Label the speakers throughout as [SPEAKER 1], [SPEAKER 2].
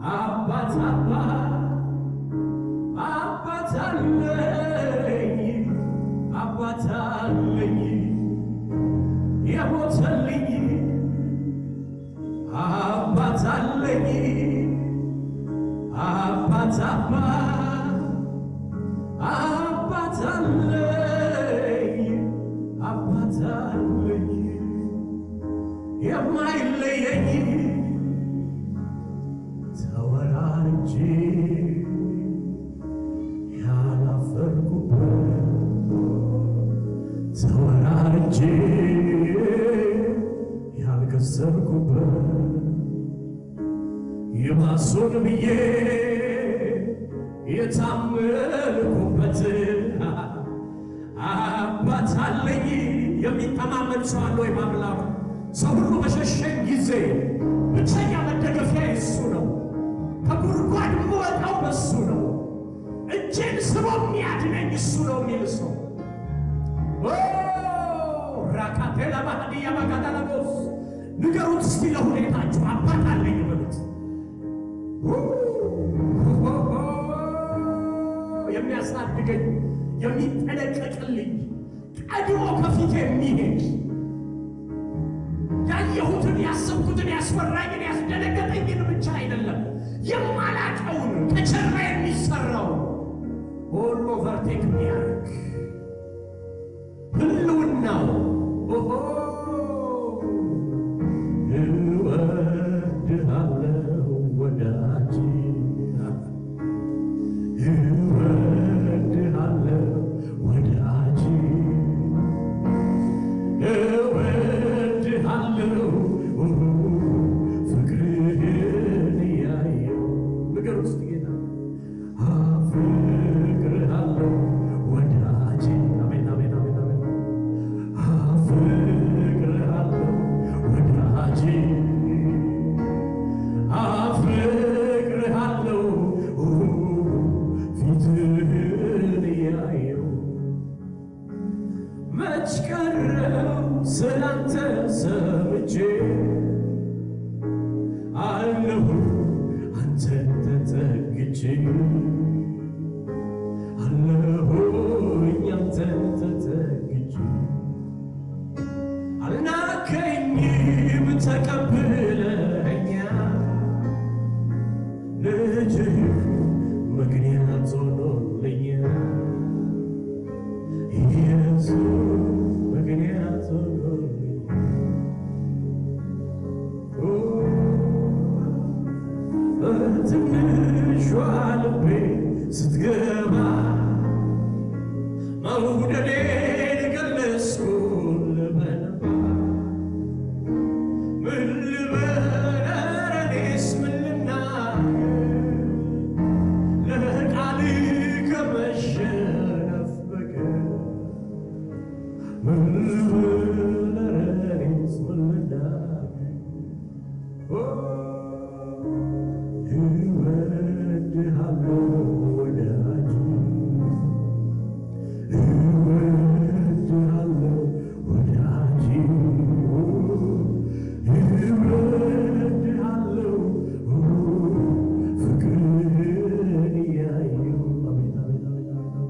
[SPEAKER 1] አባት አባት አለኝ አባት አለኝ የሞተልኝ አባት አለኝ አባት አባት አለኝ አባት አለኝ የማይለየኝ ተወራርጄ ያላፈርኩበት ተወራርጄ ያልከሰርኩበት የማሶን ብዬ የታመልኩበት አባት አለኝ። የሚተማመን ሰው አለ ወይ? ማምላክ ሰው ሁሉ በሸሸኝ ጊዜ ብቸኛ መደገፊያ እሱ ነው። ከጉድጓድ የምወጣው በሱ ነው። እጄን ስቦ የሚያድነኝ እሱ ነው የሚል ሰው ራካቴላ ባህዲያ ማጋዳላቦስ ንገሩት እስቲ ለሁኔታችሁ አባት አለኝ በሉት። የሚያሳድገኝ የሚጠነቀቅልኝ ቀድሞ ከፊት የሚሄድ ያየሁትን ያሰብኩትን ያስፈራኝን ያስደነገጠኝን ብቻ አይደለም የማላቀውን ከጀርባ የሚሰራው ሁሉ ቨርቴክ የሚያርግ ህልውናው እወድሃለሁ ወዳጄ እወድሃለሁ ወዳጄ እወድሃለሁ ፍቅርህን ያየው ነገር ውስጥ ጌታ አፍቅርሃለሁ ወዳጄ አሜን አሜን አሜን አሜን አፍቅርሃለሁ ወዳጄ አፍቅርሃለሁ ፊትህን ያየው መች ቀረው ስላንተ ሰምቼ አለሁ አንተን ተጠግቼ አለሁኝ አንተን ተጠግቼ አልናከኝም ተቀብለኸኛል ልጅህ ምክንያት ሆኖልኛል ኢየሱስ ምክንያት ሆኖልኛል በትንሿ ልቤ ስትገባ መውደዴን ገለጽኩልህ በእንባ ምን ልበል ኧረ እኔስ ምን ልናገር ለቃልህ ከመሸነፍ በቀር ምን ልበል ኧረ እኔስ ምን ልናገር እወድሃለሁ ወዳጄ እወድሃለሁ ወዳጄ እወድሃለሁ ፍቅርህን ያየው አሜን አሜን አሜን አሜን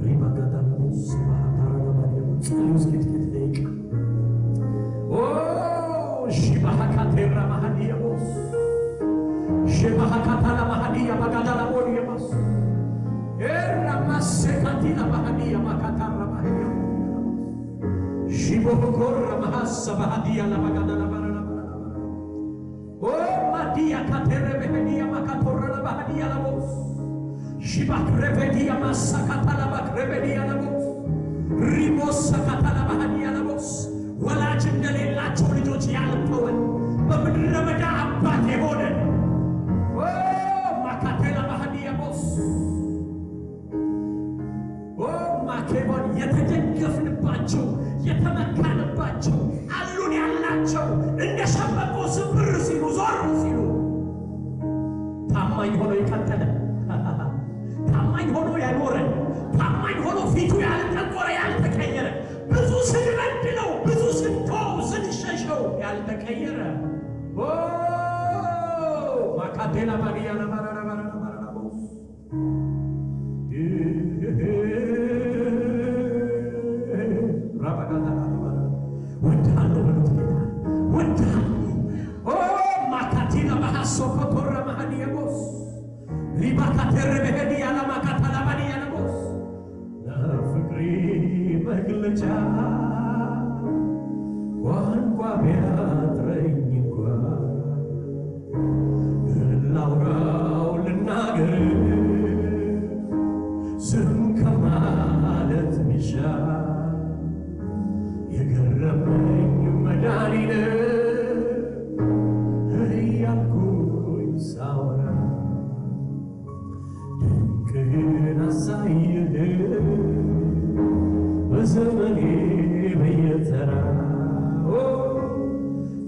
[SPEAKER 1] ሪባጋዳላቦስ ባህታራባዲያ ጸሎት ጥቂት ደቂቃ ሺባሃካቴራ ማሃዲያቦስ ሺባሃካታላ ማሃዲያ ባጋዳላ ቦዲያቦስ ኤራማሴካቲላ ማሃዲያ ማካታራ ማሃዲያ ሺቦኮራ ማሃሳ ባሃዲያ ለባጋዳላ ባራላ ኦ ማዲያ ካቴረ በሄዲያ ማካቶራ ለባሃዲያ ለቦስ ሺባክሬቬዲያ ማሳካታላ ባክሬቬዲያ ለቦስ ሪቦስ ሰካታላ ባሃዲያ ለቦስ ወላጅ እንደሌላቸው ልጆች ያልተወን በምድረ በዳ አባት የሆነን ማካቴላ ባህዲያ ቦስ ማኬቦን የተደገፍንባቸው የተመካንባቸው አሉን ያላቸው እንደ ሸምበቆ ስብር ሲሉ ዞር ሲሉ ታማኝ ሆኖ የቀጠለ ታማኝ ሆኖ ያኖረን ታማኝ ሆኖ ፊቱ ያልጠቆረ ያልተቀየረ ብዙ ስንበድለው ብዙ ስንተው ስንሸሸው ያልተቀየረ ማካ ካቴላ ባዲያ ለባራራ ቦስ ራባጋታ ወዳለው በሉት ወዳለው ማካቲና ባሃሶ ኮቶራ ማሃዲያ ቦስ ሊባካ ተረበሄዲ ያላማካታ ላባዲያ ቦስ ለፍቅሪ መግለጫ ቋንቋ ቢያጥረኝ እንኳን ላውራው ልናገር ዝም ከማለት ሚሻል የገረመኝ መድኃኒነ እያልኩኝ ሳወራ ድንቅን አሳየህ በዘመኔ በየተራ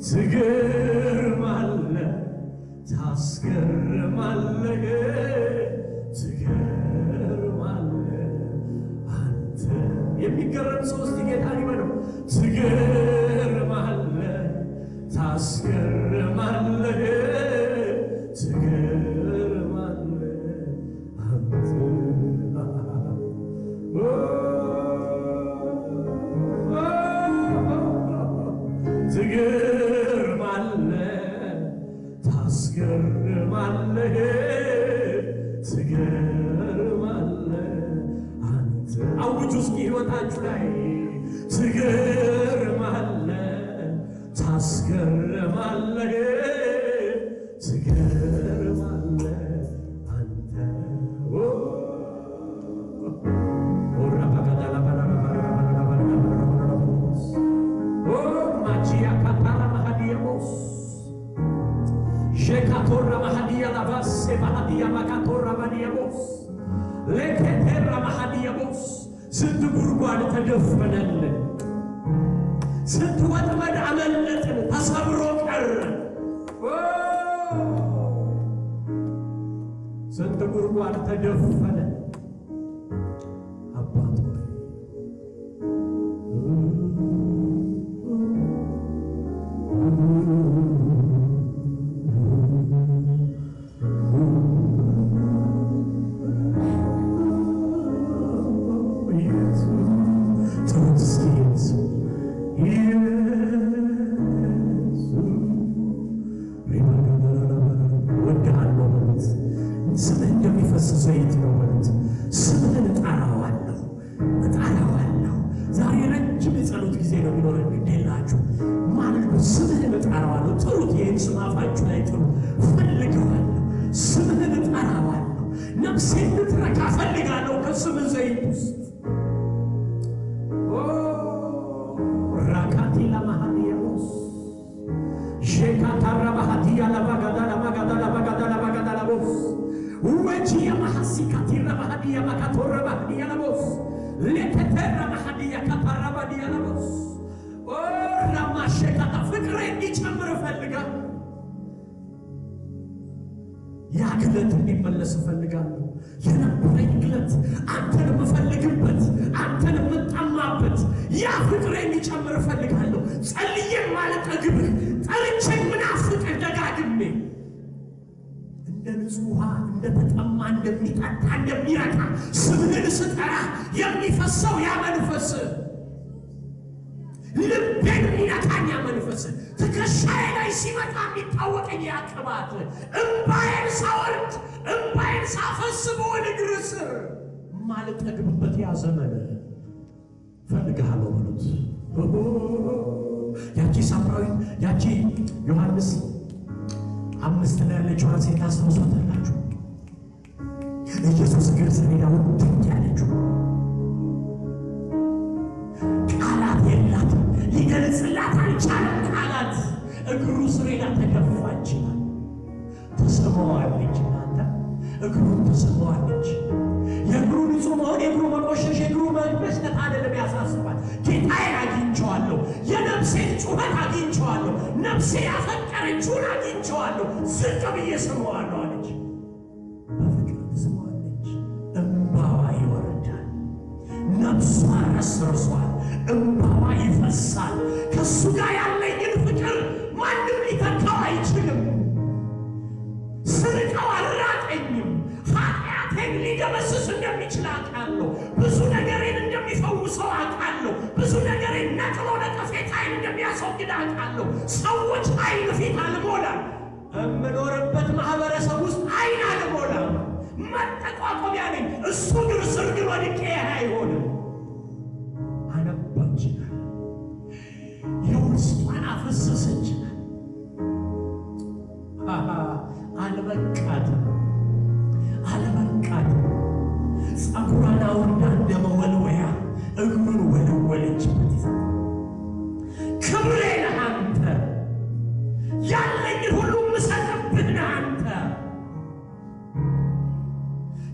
[SPEAKER 1] ትገርማለህ ታስገርማለህ ትገርማለህ አንተ የሚገርም ሰው እስቲ ጌታን ይበለው ትገርማለህ ታስገርማለህ ትገርማለህ አንተ ትገርማለህ ታስገርማለህ ትገርማለህ አንተ አውጁ እስኪ ሕይወታችሁ ላይ ትገርማለህ ታስገርማለህ ትገርማለህ አንተ Shekatorra mahadia lavas, mahadia makatorra maniabos, leketerra mahadiabos, ስንት ጉድጓድ ተደፈነልን፣ ስንት ወጥመድ አመለጥን፣ ተሰብሮ ቀረ። ስንት ጉድጓድ ተደፈነ። አባት ስምህ እንደሚፈስ ዘይት ነው በሉት። ስምህን እጠራዋለሁ እጠራዋለሁ። ዛሬ ረጅም የጸሎት ጊዜ ነው የሚኖረን። ግዴላችሁ ማለት ነው። ስምህን እጠራዋለሁ። ጥሩት። ይህን ስም አፋችሁ ላይ ጥሩ። ፈልገዋለሁ። ስምህን እጠራዋለሁ። ነፍሴን ልትረካ ፈልጋለሁ ከስምህ ዘይት ውስጥ ራካቲ ለማሃዲያቦስ ሼካታራ ማሃዲያ ለባጋዳ ለባጋዳ ለባጋዳ ለባጋዳ ለቦስ ወጂያ ማሐሲካቲራ ማሃዲያ ማካቶራ ማሃዲያ ለቦስ ለከተራ ማሃዲያ ካታራ ማሃዲያ ለቦስ ራማሸካታ ፍቅሬ እንዲጨምር እፈልጋለሁ። ያ ግለት እንዲመለስ እፈልጋለሁ። የነበረኝ ግለት አንተን የምፈልግበት አንተን የምጠማበት ያ ፍቅሬ እንዲጨምር እፈልጋለሁ። ጸልዬ ማልጠግብህ ጠርቼን ምናፍቅህ ደጋግሜ እንደ ንጹሕ ውሃ እንደተጠማ እንደሚጠጣ እንደሚረካ ስምህን ስጠራ የሚፈሰው ያ መንፈስ ልቤን የሚነካኝ ያ መንፈስ ትከሻዬ ላይ ሲመጣ የሚታወቀኝ ያ ቅባት እምባዬን ሳወርድ እምባዬን ሳፈስ በወደ እግር ስር ማልጠግብበት ያ ዘመን ፈልግሃለሁ በሉት። ያቺ ሳምራዊት ያቺ ዮሐንስ 5 ላይ ያለችዋን ሴት ታስታውሷታላችሁ? ኢየሱስ እግር ስር ሄዳ ውድቅ ያለችው ቃላት የላትም፣ ሊገልጽላት አልቻለም። ቃላት እግሩ ስር ሄዳ ተደፋች ይላል። ተስመዋለች። እናንተ እግሩን ተስመዋለች። የእግሩ ንጹሕ መሆን የእግሩ መቆሸሽ የእግሩ መሽተት አይደለም ያሳስባል። ጌታዬን አግኝቼዋለሁ። የነፍሴን ጩኸት አግኝቼዋለሁ። ነፍሴ ያፈቀረችውን አግኝቼዋለሁ። ዝቅ ብዬ ስመዋለሁ አለች። በፍቅር ትስመዋለች። እምባዋ ይወርዳል። ነፍሷ ረስርሷል። እምባዋ ይፈሳል። ከእሱ ጋር ያለኝን ፍቅር ማንም ሊተካው አይችልም። ስርቀው አልራቀኝም። ኃጢአቴን ሊደመስስ እንደሚችል አውቃለሁ። ብዙ ነገሬን እንደሚፈውሰው አውቃለሁ። ብዙ ነገሬን ነቅሎ ነቀፌታዬን እንደሚያስወግድ አውቃለሁ። ሰዎች ዓይን ፊት አልሞላም። የምኖርበት ማህበረሰብ ውስጥ ዓይን አልሞላም። መጠቋቆሚያ ነኝ። እሱ እግር ስር ግን ወድቄ አይሆንም። አነባች የውስጧን አፈሰሰች። አልበቃትም። ጸጉሯን አውርዳ እንደ መወልወያ እግሩን ወለወለችበት። ክብሬ ነህ አንተ፣ ያለኝን ሁሉ የምሰጥብህ ነህ አንተ፣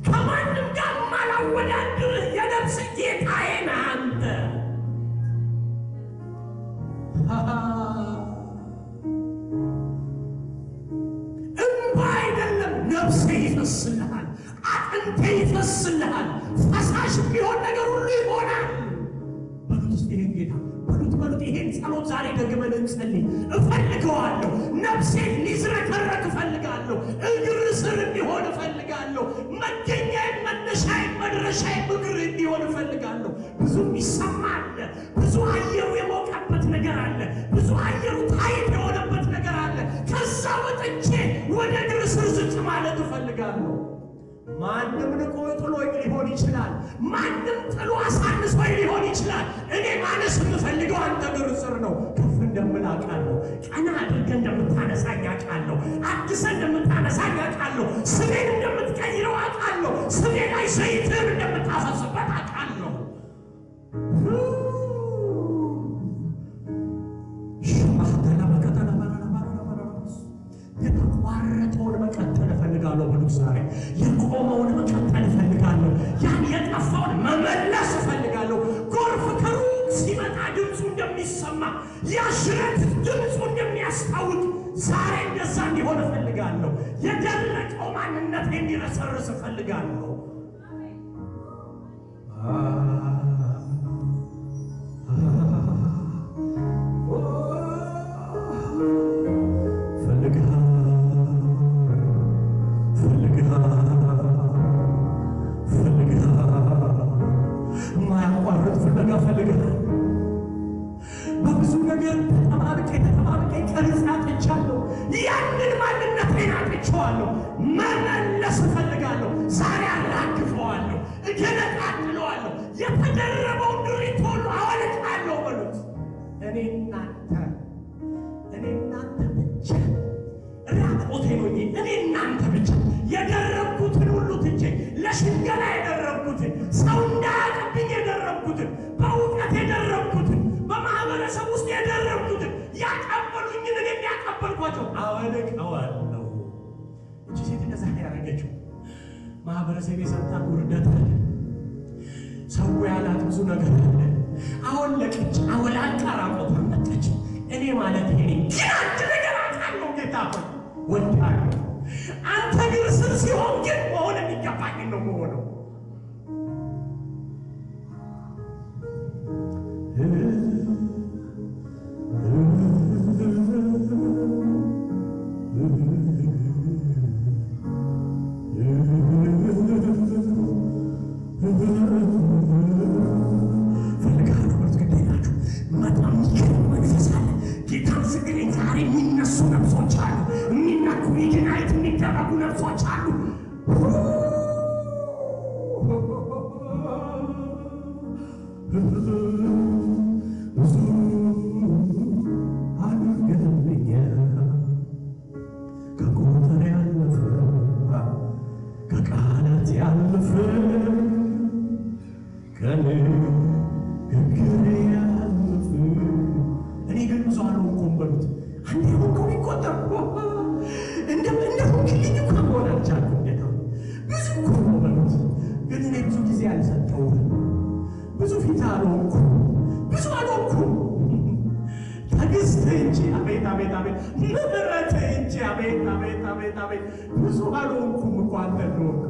[SPEAKER 1] ከማንም ጋር ማላወዳድርህ የነፍስ ጌታዬ ነህ አንተ። እንባ አይደለም ነፍሴ ይፈስልሃል፣ አጥንቴ ይፈስልሃል። ፈሳሽ ቢሆን ነገር ሁሉ ይሆናል። በሉት ይሄን ጌታ በሉት ይሄን ጸሎት ዛሬ ደግመን እንጸልይ። እፈልገዋለሁ። ነፍሴን ሊዝረከረክ እፈልጋለሁ። እግር ስር እንዲሆን እፈልጋለሁ። መገኛዬን፣ መነሻዬን፣ መድረሻዬን እግር እንዲሆን እፈልጋለሁ። ብዙ የሚሰማ አለ። ብዙ አየሩ የሞቀበት ነገር አለ። ብዙ አየሩ ታይት የሆነበት ነገር አለ። ከዛ ወጥቼ ወደ እግር ስር ዝቅ ማለት እፈልጋለሁ። ማንም ንቆ ጥሎኝ ሊሆን ይችላል። ማንም ጥሎ አሳንሶኝ ሊሆን ይችላል። እኔ ማነስ የምፈልገው አንተ እግር ስር ነው። ከፍ እንደምል አውቃለሁ። ቀና አድርገህ እንደምታነሳኝ አውቃለሁ። አድሰህ እንደምታነሳኝ አውቃለሁ። ስሜን እንደምትቀይረው አውቃለሁ። ስሜ ላይ ዘይትህን እንደምታፈስበት አውቃለሁ። የተቋረጠውን መቀጠል እፈልጋለሁ። ብሉክ ዛሬ የቆመውን መቀጠል እፈልጋለሁ። ያን የጠፋውን መመለስ እፈልጋለሁ። ጎርፍ ከሩቅ ሲመጣ ድምፁ እንደሚሰማ ያሽረት ድምፁ እንደሚያስታውቅ ዛሬ እንደዛ እንዲሆን እፈልጋለሁ። የደረቀው ማንነት እንዲረሰርስ እፈልጋለሁ። በብዙ ነገር ተጠባብቄ ቀርጽ አጥቻለሁ። ያንን ማንነቴን አጥቼዋለሁ። መመለስ እፈልጋለሁ። ዛሬ አራግፈዋለሁ፣ እገነጣጥለዋለሁ። የተደረበውን ድሪት ሁሉ አወልቃለሁ። በሉት እኔ እናንተ ብቻ ራቆቴ ነው። እኔ እናንተ ብቻ የደረብኩትን ሁሉ ትቼ ለሽንገላ የደረብኩትን ሰው እንዳያቅብኝ የደረብኩትን በእውቀት የደረብኩትን በማህበረሰብ ውስጥ የደረብኩትን ያቀበሉኝን እኔ የሚያቀበልኳቸው አወልቀዋለሁ። እቺ ሴት እንደዛ ያደረገችው ማህበረሰብ የሰጣት ውርደት አለ። ሰው ያላት ብዙ ነገር አለ። አወለቀች፣ አወላልቃ ራቆቷን መጣች። እኔ ማለት ይሄ ግን አንድ ነገር አውቃለሁ። ጌታ ሆይ ወዳለሁ። አንተ እግር ስር ሲሆን ግን መሆን የሚገባኝ ነው መሆነው። ዛሬ የሚነሱ ነፍሶች አሉ። የሚነኩ ኢግናይት የሚደረጉ ነፍሶች አሉ። ብዙ አድርገህልኛል፣ ከቁጥር ያለፈ ከቃላት ያለፈ ከንግግር ያለፈ። እኔ ግን ብዙ አልሆንኩም በሉት። አንዴ ሆንከው ይቆጠር እንደሆንክልኝ እኮ መሆን አልቻልኩም። ብዙ እኮ ነው በሉት። ግን እኔ ብዙ ጊዜ አልሰጠውም። ብዙ ፊት አልሆንኩም፣ ብዙ አልሆንኩም። ትዕግስትህ እንጂ አቤት አቤት አቤት፣ ምሕረትህ እንጂ አቤት አቤት አቤት አቤት። ብዙ አልሆንኩም እኮ አንተ እንደሆንክ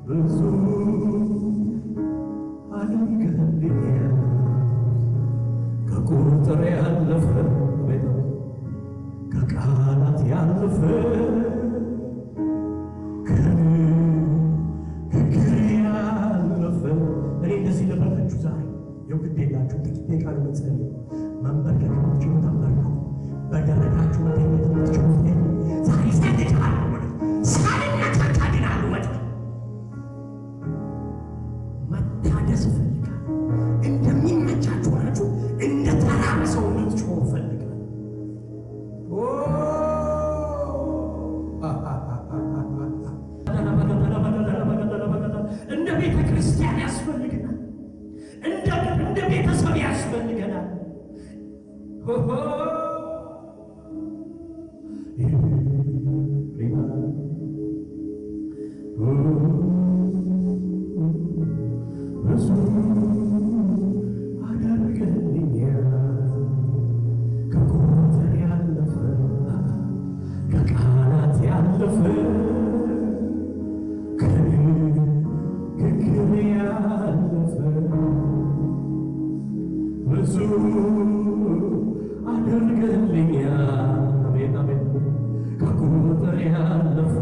[SPEAKER 1] ብዙ አድርገህልኛል፣ ከቁጥር ያለፈ ከቃላት ያለፈ ከንግግር ያለፈ እኔ እንደዚህ ልበላችሁ ዛሬ የግድ የላችሁ ጥቂት ደቂቃ ነው የምትጸልዩ። መንበርከክ የምትችሉ ተንበርከኩ። በደረታችሁ መተኛት የምትችሉ ዛሬ ጸልያለሁ። ሳልነካካ ድናለሁ። መታደስ እፈልጋለሁ። እንደሚመቻችሁ ናችሁ እንደ ተራበ ሰው እንድትጮሁ እፈልጋለሁ። እንደ ቤተ ክርስቲያን ያስፈልገናል። እንደ ቤተሰብ ያስፈልገናል። ብዙ አደረገልኛል ከቁጥር ያለፈ ከቃላት ያለፈ ከንግግር ያለፈ ብዙ አደረገልኛል። አቤት አቤት ከቁጥር ያለፈ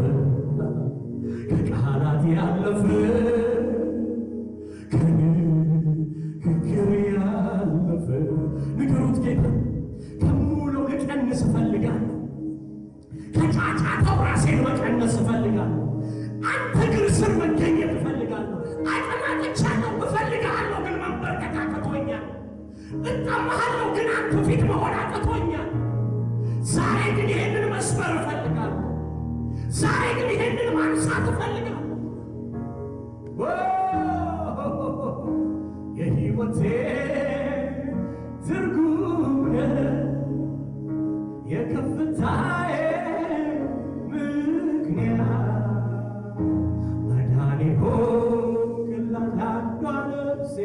[SPEAKER 1] ከቃላት ያለፈ ከንግግር ያለፈ ንገሩት ጌታ ከምውለው ልቀንስ እፈልጋለሁ። ከጫጫታው ራሴን መቀነስ እፈልጋለሁ። አንተ እግር ስር መገኘት እፈልጋለሁ። አጠናቅቻለሁ እፈልግሃለሁ፣ ግን መንበርከክ አቅቶኛል። እጠማሃለሁ፣ ግን አንተ ፊት መሆን አቅቶኛል። ዛሬ ግን ይሄንን መስበር እፈልጋለሁ። ዛሬ ግን ይሄንን ማንሳት እፈልጋለሁ። የሕይወቴ ትርጉም የከፍታዬ ምክንያት መድኃኔ ሆንክላት ለአንዷ ነፍሴ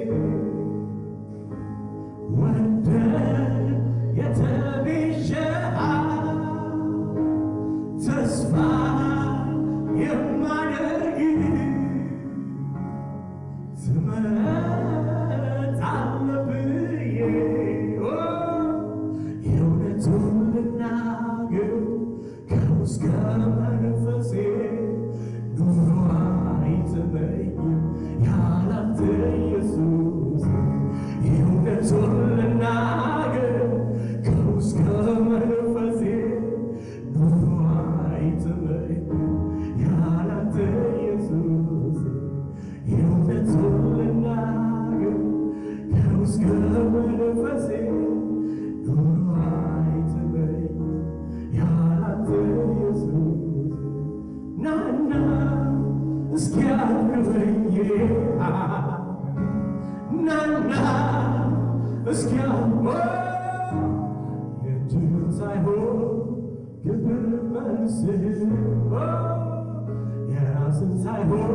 [SPEAKER 1] ወደህ የተቤዠሃት ተስፋ የማደርግ ትመጣለህ ብዬ የእውነቱን ልናገር ከውስጥ ከመንፈሴ ኑሮ አይጥመኝም ያላንተ ኢየሱስ። የእውነቱን ልናገር ከውስጥ ከመንፈሴ ኑሮ አይጥመኝም ያላንተ ኢየሱስ። የእውነቱን ልናገር ከውስጥ ከመንፈሴ ኑሮ አይጥመኝም ያላንተ ኢየሱስ። ናና እስኪ አልግበኝ ናና እስኪ የእጅህን ሳይሆን ክብር መልስህ የራስን ሳይሆን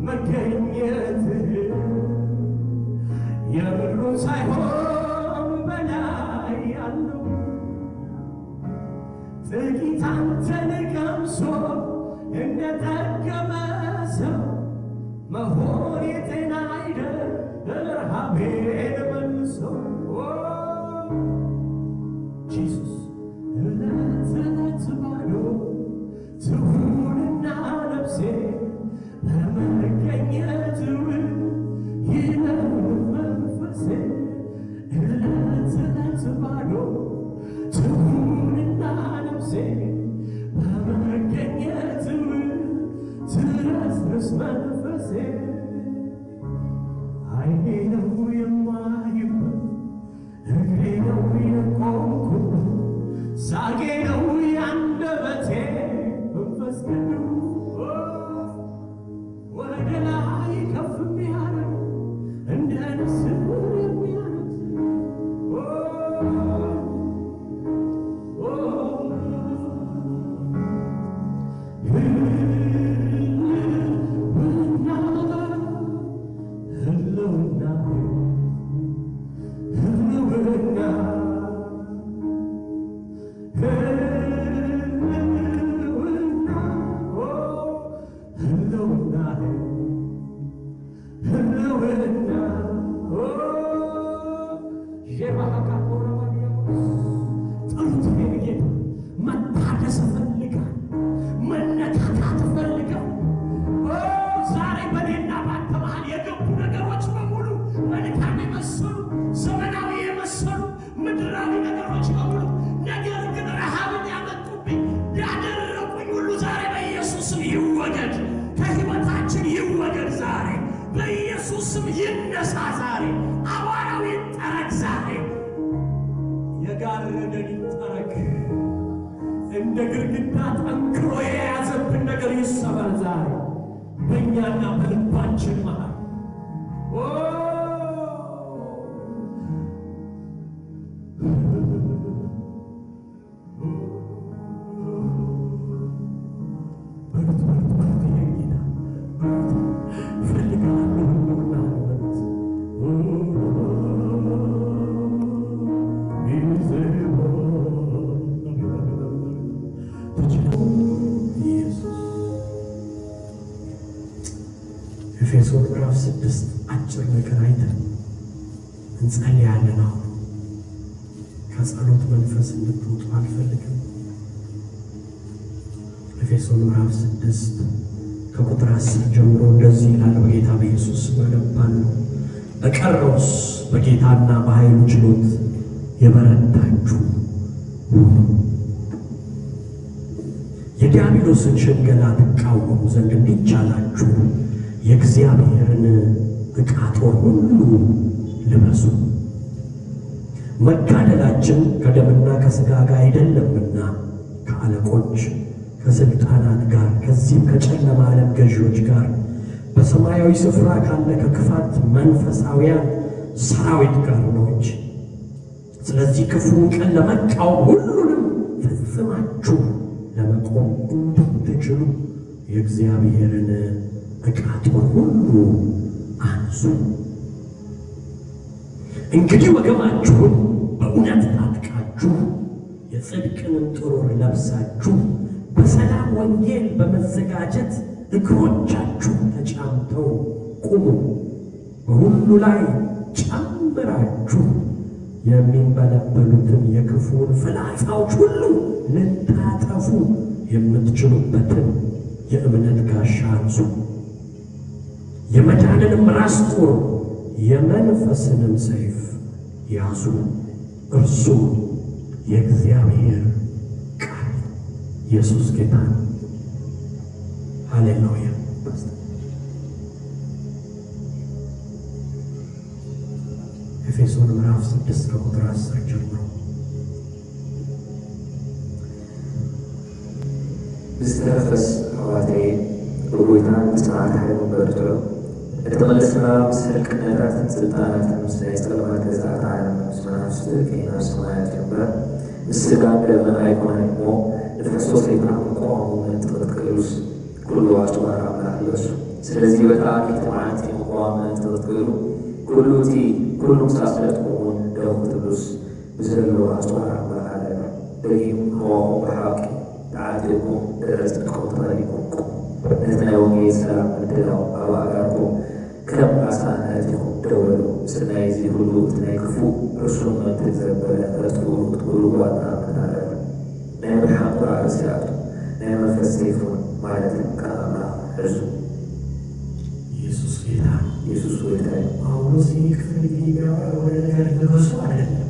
[SPEAKER 1] መገኘትህ የምድሩን ሳይሆን በላይ ያለው ጥቂት አንተን ቀምሶ እንደጠገበ ሰው መሆን የጤና አይደል ረሃቤን መልሶ ጂሱስ እለት እለት ባዶ ትሁንና ነፍሴ በመገኘት ይለው መንፈሴ እለት እለት ባዶ ትሁንና ነፍሴ በመገኘት ትረስርስ መንፈሴ ዓይኔ ነው የማይበት እግሬ ነው የቆምኩበት ሳጌ ነው ያንደበቴ መንፈስ ቅዱስ ወደ ላይ ከፍ የሚያደርግ እንደ ንስር የሚያነግስ ህልውና ይነሳ ዛሬ፣ አቧራው ይጠረግ ዛሬ፣ የጋረደን ይጠረግ። እንደ ግድግዳ ጠንክሮ የያዘብን ነገር ይሰበር ዛሬ በእኛና በልባችን መሃል። ኤፌሶን ምዕራፍ 6 አጭር ነገር አይተን እንጸልያለን። አሁን ከጸሎት መንፈስ እንድትወጡ አልፈልግም። ኤፌሶን ምዕራፍ 6 ከቁጥር 10 ጀምሮ እንደዚህ ይላል። በጌታ በኢየሱስ ስም አነባለሁ። በቀረውስ በጌታና በኃይሉ ችሎት የበረታችሁ ሁኑ፣ የዲያብሎስን ሽንገላ ትቃወሙ ዘንድ እንዲቻላችሁ የእግዚአብሔርን ዕቃ ጦር ሁሉ ልበሱ። መጋደላችን ከደምና ከሥጋ ጋር አይደለምና ከአለቆች ከሥልጣናት ጋር ከዚህም ከጨለማ ዓለም ገዢዎች ጋር በሰማያዊ ስፍራ ካለ ከክፋት መንፈሳውያን ሰራዊት ጋር ነው እንጂ። ስለዚህ ክፉን ቀን ለመቃወም ሁሉንም ፈጽማችሁ ለመቆም እንድትችሉ የእግዚአብሔርን ዕቃ ጦር ሁሉ አንሱ። እንግዲህ ወገባችሁን በእውነት ታጥቃችሁ የጽድቅንም ጥሩር ለብሳችሁ በሰላም ወንጌል በመዘጋጀት እግሮቻችሁ ተጫምተው ቁሙ። በሁሉ ላይ ጨምራችሁ የሚንበለበሉትን የክፉን ፍላጻዎች ሁሉ ልታጠፉ የምትችሉበትን የእምነት ጋሻ አንሱ። የመዳንንም ራስ ቁር የመንፈስንም ሰይፍ ያዙ፣ እርሱ የእግዚአብሔር ቃል። ኢየሱስ ጌታ ነው። ሃሌሉያ። ኤፌሶን ምዕራፍ 6 ከቁጥር 10 ጀምሮ
[SPEAKER 2] ብዝተረፈስ ኣዋተይ ብጎይታን ብጽናት ሓይሉ በርትሎ እተመለስና ምስ ሕልቅነታትን ስልጣናትን ምስ ናይ ጸለማት ገዛእታ ዓለም ምስ መናፍስቲ ከይና ሰማያት እምበር ምስ ስጋን ደምን ኣይኮነን እሞ ንክርስቶስ ዘይተዓምቆሙ እንትኽትክእሉስ ኩሉ ኣጭዋር ኣምላኽ ልበሱ። ስለዚ በጣም የተማዓንቲ ምቋም እንትኽትክእሉ ኩሉ እቲ ኩሉ ምሳስለትኩምን ደው ክትብሉስ ብዘሎ ኣጭዋር ኣምላኽ ኣለና። ደጊም ንዋኹም ብሓቂ ተዓዲኩም ደረጽኩም ተኸሊኩም ነቲ ናይ ወንጌል ሰላም ምድላው ኣብ ኣጋርኩም ከም ኣሳናቲኹም ደው በሉ። ምስሊ ናይ እዚ ኩሉ እቲ ናይ ክፉእ ርሱም መንትግ ዘበለ ረትኩሉ ክትብሉ ዋና ምናለና ናይ ብርሃን ቁራርሲ ኣቱ ናይ መንፈስ ሰይፉን ማለትን ካብ ኣምላኽ ሕዙ።
[SPEAKER 1] ኢየሱስ ጌታ ነው።
[SPEAKER 2] ኢየሱስ ጌታ እዩ።
[SPEAKER 1] ጳውሎስ ይህ ክፍል ወደ ነገር ልበሱ አይደለም።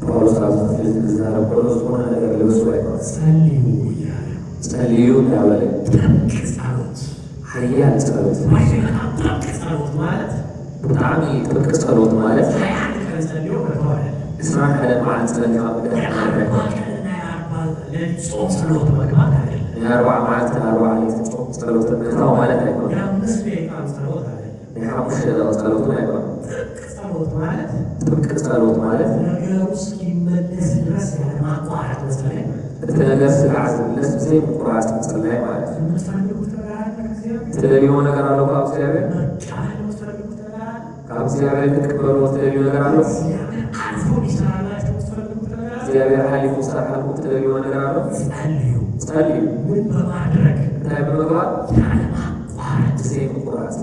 [SPEAKER 2] ጳውሎስ ኣብዚ ክፍል ዝዛረብ ኮሎ ዝኾነ ነገር ልበሱ ኣይኮነን።
[SPEAKER 1] ጸልዩ እያለ
[SPEAKER 2] ጸልዩ እንዳበለ
[SPEAKER 1] ጥብቅ ጸሎት፣
[SPEAKER 2] ሓያል ጸሎት
[SPEAKER 1] ጥብቅ ጸሎት ማለት
[SPEAKER 2] ብጣዕሚ ጥብቂ ጸሎት ማለት
[SPEAKER 1] አንድ ቀን ጸልዮ ከተዋለ
[SPEAKER 2] እስራ ሓደ መዓልቲ ጸሊኻ
[SPEAKER 1] ሌሊት ጾም ጸሎት መግባት አይደለም።
[SPEAKER 2] ናይ 40 መዓልቲ 40 ሌሊት ጾም ጸሎት ምእታው ማለት ኣይኮነን።
[SPEAKER 1] የአምስት ደቂቃ ጸሎት አይደለም።
[SPEAKER 2] ናይ 5 ደቂቃ ጸሎት ኣይኮነን።
[SPEAKER 1] ጥብቅ ጸሎት ማለት
[SPEAKER 2] ጥብቂ ጸሎት ማለት
[SPEAKER 1] ነገሩ እስኪመለስ ድረስ ያለማቋረጥ መጸለይ ማለት ነው።
[SPEAKER 2] እቲ ነገር ስጋዕ ዝምለስ ብዘይምቁራጽ ምጽላይ ማለት እዩ።
[SPEAKER 1] የምትፈልጉት ነገር አለ ከእግዚአብሔር?
[SPEAKER 2] ትደልይዎ ነገር ኣሎ ካብ እግዚአብሔር?
[SPEAKER 1] መቀበል የምትፈልጉት ነገር አለ?
[SPEAKER 2] ካብ እግዚአብሔር ትቅበልዎ ትደልይዎ ነገር ኣሎ?
[SPEAKER 1] እግዚአብሔር አልፎ ሊሰራላችሁ የምትፈልጉት ነገር አለ?
[SPEAKER 2] እግዚአብሔር ሓሊፉ ዝሰርሓልኩም ትደልይዎ ነገር ኣሎ?
[SPEAKER 1] ጸልዩ።
[SPEAKER 2] ጸልዩ።
[SPEAKER 1] ምን በማድረግ?
[SPEAKER 2] እንታይ ብምግባር?
[SPEAKER 1] ያለማቋረጥ
[SPEAKER 2] ብዘይምቁራጽ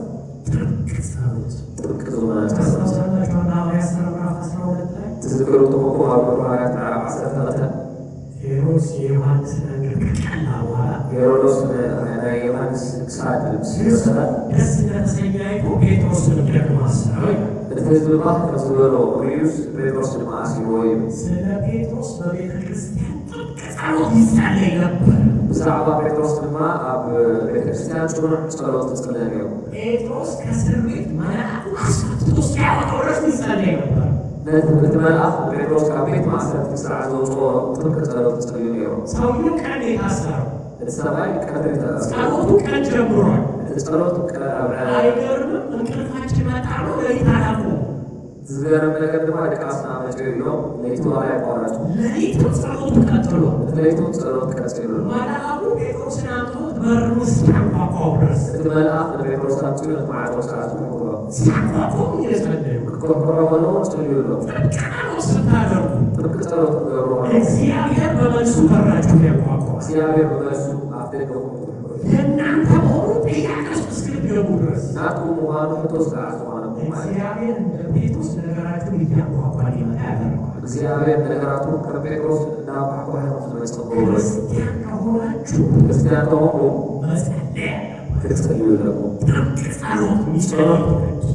[SPEAKER 1] ጥብቅ ጸሎት።
[SPEAKER 2] ጥብቂ ዝኾነ ጸሎት
[SPEAKER 1] ታስታውሳላችሁ? ሐዋርያት ሥራ ምዕራፍ 12 ላይ
[SPEAKER 2] ትዝክሩ ትሞቁ ኣብ ሐዋርያት ምዕራፍ 12
[SPEAKER 1] ሄሮድስ የዮሐንስ ነገር ከቀላ በኋላ
[SPEAKER 2] ሄሮዶስ ናይ ዮሐንስ ክሳድ ልብስ ወሰደ።
[SPEAKER 1] ደስ እንደተሰኘ አይቶ ጴጥሮስንም ደግሞ አሰረው ይላል።
[SPEAKER 2] እቲ ህዝቢ ባህ ከም ዝበሎ ርዩስ ጴጥሮስ ድማ ኣሲቦ እዩ።
[SPEAKER 1] ስለ ጴጥሮስ በቤተ ክርስቲያን ጥብቅ ጸሎት ይጸለይ ነበር።
[SPEAKER 2] ብዛዕባ ጴጥሮስ ድማ ኣብ ቤተ ክርስቲያን ጽኑዕ ጸሎት ዝጽለይ ነይሩ።
[SPEAKER 1] ጴጥሮስ ከእስር ቤት መልአኩ አስፈትቶ እስኪያወጣው ድረስ ይጸልይ ነበር።
[SPEAKER 2] መልአክ ጴጥሮስ ካብ ቤት ማእሰርቲ ስርዓት ዘውፅኦ ጥንቂ ጸሎት ጸልዩ ነይሩ።
[SPEAKER 1] ሰውየው ቀን የታሰረው
[SPEAKER 2] እቲ ሰብኣይ ቀትሪ ተኣሲሩ
[SPEAKER 1] ጸሎቱ ቀን ጀምሯል።
[SPEAKER 2] እቲ ጸሎቱ ቀን
[SPEAKER 1] አይገርምም? እንቅልፋችን መጣ ነው ሌሊት አላቁ
[SPEAKER 2] ዝገርም ነገር ድማ ደቃስና መጪ ኢሎም ለይቲ ዋላ ይቋረጡ
[SPEAKER 1] ሌሊቱ ጸሎቱ ቀጥሎ
[SPEAKER 2] ለይቱ ጸሎት ቀፂሉ
[SPEAKER 1] መልአኩ ጴጥሮስን አምጥቶት በሩን እስኪያንኳኳው ድረስ
[SPEAKER 2] እቲ መልአክ ንጴጥሮስ ኣምፂኡ ነቲ ማዕጾ ሰዓት ይሕብሮ
[SPEAKER 1] ሲያንኳኳው እየጸለዩ
[SPEAKER 2] ክቆርቆሮ ከለዎ ጸልዩሎ
[SPEAKER 1] ጸሎት ስታደርጉ
[SPEAKER 2] ጥንቂ ጸሎት ክገብሩ
[SPEAKER 1] እግዚአብሔር በመልሱ በራችሁ ያንኳኳዋል።
[SPEAKER 2] እግዚአብሔር በመልሱ ኣብ ደገ
[SPEAKER 1] የእናንተ መሆኑ ጥያቄ ውስጥ እስክትገቡ ድረስ
[SPEAKER 2] ናትኩም ምዃኑ ሕቶስ ከዓ ዝኾነኩም
[SPEAKER 1] እግዚአብሔር እንደ ጴጥሮስ ነገራችሁን እያንኳኳ ሊመጣ ያደርገዋል።
[SPEAKER 2] እግዚአብሔር ነገራቱ ከም ጴጥሮስ እንዳኳኳ ዝመጽእ
[SPEAKER 1] ክርስቲያን ከሆናችሁ
[SPEAKER 2] ክርስቲያን ተሆንኩ
[SPEAKER 1] መጸለይ
[SPEAKER 2] ክትጸልዩ ኣለኩም።
[SPEAKER 1] ጸሎት የሚጸልዩ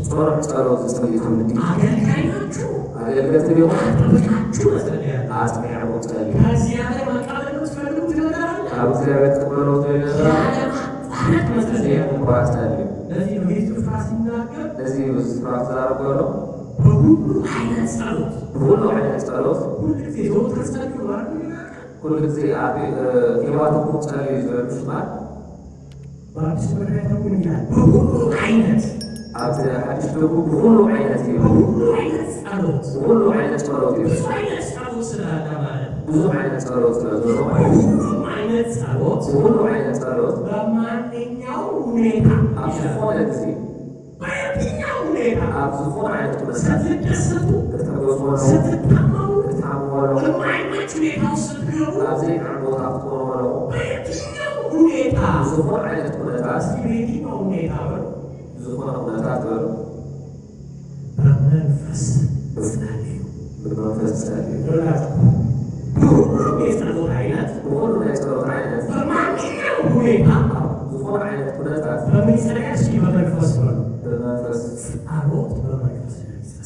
[SPEAKER 2] ጾም ጸሎት ዝጸልዩ ትውልዲ
[SPEAKER 1] አገልጋዮቹ
[SPEAKER 2] ኣገልገልቲ ዲኹም
[SPEAKER 1] አጥብቃችሁ መጸለይ
[SPEAKER 2] ኣጽኒዕኩም ጸልዩ
[SPEAKER 1] ከእግዚአብሔር መቀበል የምትፈልጉት ነገር አለ።
[SPEAKER 2] ኣብ እግዚአብሔር ትቅበሎ ትብል ነገር
[SPEAKER 1] ያለማቋረጥ መጸለይ
[SPEAKER 2] እዚኦም እኳ ጸልዩ
[SPEAKER 1] ለዚህ ነው ይህ ስፍራ ሲናገር
[SPEAKER 2] እዚ ስፍራ ተዛረበ ዘሎ
[SPEAKER 1] በሁሉ አይነት ጸሎት
[SPEAKER 2] ብኩሉ ዓይነት ጸሎት
[SPEAKER 1] ሁሉ ጊዜ ዘወትር ጸልዩ ማለት ነው።
[SPEAKER 2] ኩሉ ግዜ ኣብ ሂወትኩም ጸልዩ ዝብል ምሽማት
[SPEAKER 1] በአዲስ መድኃኒት ምን ይላል? በሁሉ አይነት
[SPEAKER 2] ኣብ ሓድሽ ደጉ ብኩሉ ዓይነት እዩ
[SPEAKER 1] በሁሉ አይነት ጸሎት
[SPEAKER 2] ብኩሉ ዓይነት ጸሎት እዩ
[SPEAKER 1] ብዙ አይነት ጸሎት ስላለ ማለት ነው።
[SPEAKER 2] ብዙ ዓይነት ጸሎት ስለ ዘሎ ማለት እዩ
[SPEAKER 1] ሁሉም አይነት ጸሎት
[SPEAKER 2] ብኩሉ ዓይነት ጸሎት
[SPEAKER 1] በማንኛው ሁኔታ
[SPEAKER 2] ኣብ ዝኾነ ግዜ
[SPEAKER 1] በየትኛው ሁኔታ
[SPEAKER 2] ኣብ ዝኾነ ዓይነት ኩነታት
[SPEAKER 1] ስትደሰቱ፣
[SPEAKER 2] ክትሕገዝዎ
[SPEAKER 1] ስትታመሙ፣
[SPEAKER 2] ክትሓምዎ ኣለኹ
[SPEAKER 1] በማይመች ሁኔታ ውስጥ ስትገቡ
[SPEAKER 2] ኣብ ዘይጥዕም ቦታ ክትኮኑ ኣለኹ
[SPEAKER 1] በየትኛው ሁኔታ
[SPEAKER 2] ዝኾነ ዓይነት ኩነታት
[SPEAKER 1] እስኪ በየትኛው ሁኔታ በሉ
[SPEAKER 2] ዝኾነ ኩነታት በሉ
[SPEAKER 1] በመንፈስ ጸልዩ።
[SPEAKER 2] ብመንፈስ ጸልዩ
[SPEAKER 1] ይላችሁ በሁሉም የጸሎት አይነት
[SPEAKER 2] ብኩሉ ናይ ጸሎት ዓይነት
[SPEAKER 1] በማንኛው ሁኔታ
[SPEAKER 2] ዝኾነ ዓይነት ኩነታት
[SPEAKER 1] በምን ይጸለያል? እስኪ በመንፈስ በሉ
[SPEAKER 2] ብመንፈስ
[SPEAKER 1] ጸሎት በመንፈስ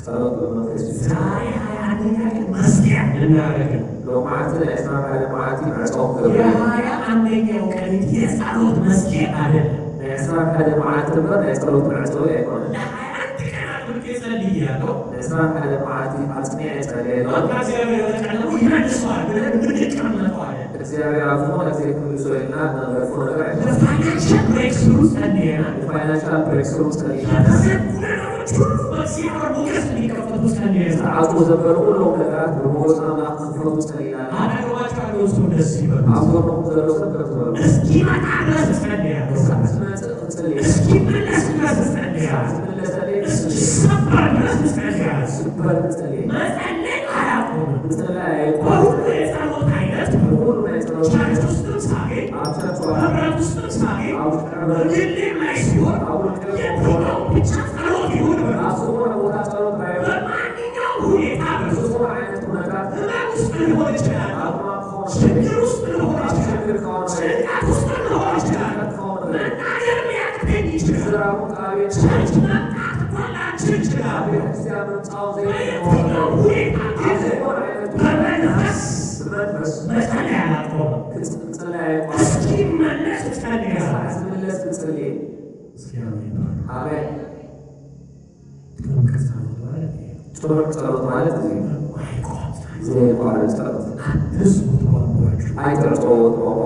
[SPEAKER 2] ጸሎት ብመንፈስ እዩ
[SPEAKER 1] ዛሬ 21ኛ ቀን መስጊያ ልናደርግ ነው።
[SPEAKER 2] ሎማዓቲ ናይ 21 መዓልቲ ዕፆም ገብረ
[SPEAKER 1] የ21ኛው ቀን የጸሎት መስጊያ አይደለም።
[SPEAKER 2] ናይ 21 መዓልቲ እምበር ናይ ጸሎት መዕፀዊ ኣይኮነን
[SPEAKER 1] ለ21 ቀን አጥብቄ ጸልያለሁ።
[SPEAKER 2] ናይ 21 መዓልቲ ኣጽኒዐ ጸልየ ኣለኹ
[SPEAKER 1] በቃ እግዚአብሔር በቀላሉ ይመልሰዋል ብለን እንድንቀመጠው አይደለም።
[SPEAKER 2] እግዚአብሔር ኣብ ዝኾነ ግዜ ክምልሶ ኢልና ንገርፎ ነገር ኣይኮነን
[SPEAKER 1] ለፋይናንሻል ብሬክስሩ ጸልየናል።
[SPEAKER 2] ፋይናንሻል ብሬክስሩ ጸሊና
[SPEAKER 1] የተዘጉ ነገሮች ሁሉ በእግዚአብሔር ሞገስ እንዲከፈቱ ጸልየናል።
[SPEAKER 2] ዝዓፅኡ ዘበሉ ኩሎም ነገራት ብሞገስ ኣምላኽ ክፍለጡ ጸሊና
[SPEAKER 1] አጠገባቸው ያለው ሰው ደስ ይበሉ።
[SPEAKER 2] ኣብ ጎኖም ዘሎ ሰብ ከም ዝበሉ
[SPEAKER 1] እስኪመጣ ድረስ ጸልያለሁ።
[SPEAKER 2] ዝመጽእ ክጽልይ
[SPEAKER 1] እስኪመለስ ድረስ ጸልያለሁ።
[SPEAKER 2] ዝምለሰለይ
[SPEAKER 1] እስኪሰበር ድረስ ጸልያለሁ።
[SPEAKER 2] ስበር ክጽልይ
[SPEAKER 1] መጸለይ አላቆምም።
[SPEAKER 2] ብጽላይ ኣይኮነን
[SPEAKER 1] በሁሉ የጸሎት አይነት
[SPEAKER 2] ብኩሉ ናይ ጸሎት
[SPEAKER 1] ቸርች ውስጥም ሳገኝ
[SPEAKER 2] ኣብ ቸርች
[SPEAKER 1] ህብረት ውስጥም ሳገኝ
[SPEAKER 2] ኣብ ቅርበት
[SPEAKER 1] ግሌም ላይ ሲሆን
[SPEAKER 2] ኣብ ውልቀ
[SPEAKER 1] የትኛው ብቻ ጸሎት ይሁን በሉ።
[SPEAKER 2] ኣብ ዝኾነ ቦታ ጸሎት ናይ
[SPEAKER 1] በማንኛው ሁኔታ በሉ።
[SPEAKER 2] ዝኾነ ዓይነት ኩነታት
[SPEAKER 1] ህመም ውስጥ ሊሆን ይችላል።
[SPEAKER 2] ኣብ ሕማም ክኸውን
[SPEAKER 1] ችግር ውስጥ ሊሆን
[SPEAKER 2] ኣብ
[SPEAKER 1] ይችላል።
[SPEAKER 2] ችግር ክኸውን
[SPEAKER 1] ጭንቀት ውስጥ ሊሆን ይችላል። መናገር ሊያቅተኝ ይችላል።
[SPEAKER 2] ዝራቡ ቃቤት
[SPEAKER 1] ቸርች መምጣት ጓላችን ይችላል።
[SPEAKER 2] ቤተክርስቲያን ምምፃው
[SPEAKER 1] በየትኛው ሁኔታ ግን በመንፈስ
[SPEAKER 2] ብመንፈስ
[SPEAKER 1] መጸለይ አላቆምም።
[SPEAKER 2] ክጽልይ ኣይኮነን
[SPEAKER 1] እስኪመለስ እጸልያለሁ።
[SPEAKER 2] ዝምለስ ክጽልይ
[SPEAKER 1] እስኪ አሜን በሉ።
[SPEAKER 2] ኣሜን
[SPEAKER 1] ጥምቅ ጸሎት ማለት ይሄ ነው።
[SPEAKER 2] ጭምቅ ጸሎት ማለት እዩ
[SPEAKER 1] ማይቆም
[SPEAKER 2] ዘይቋረጥ ጸሎት
[SPEAKER 1] አትስሙት ቋንቋችሁ።
[SPEAKER 2] ኣይተርጽዎ ጥቆሞ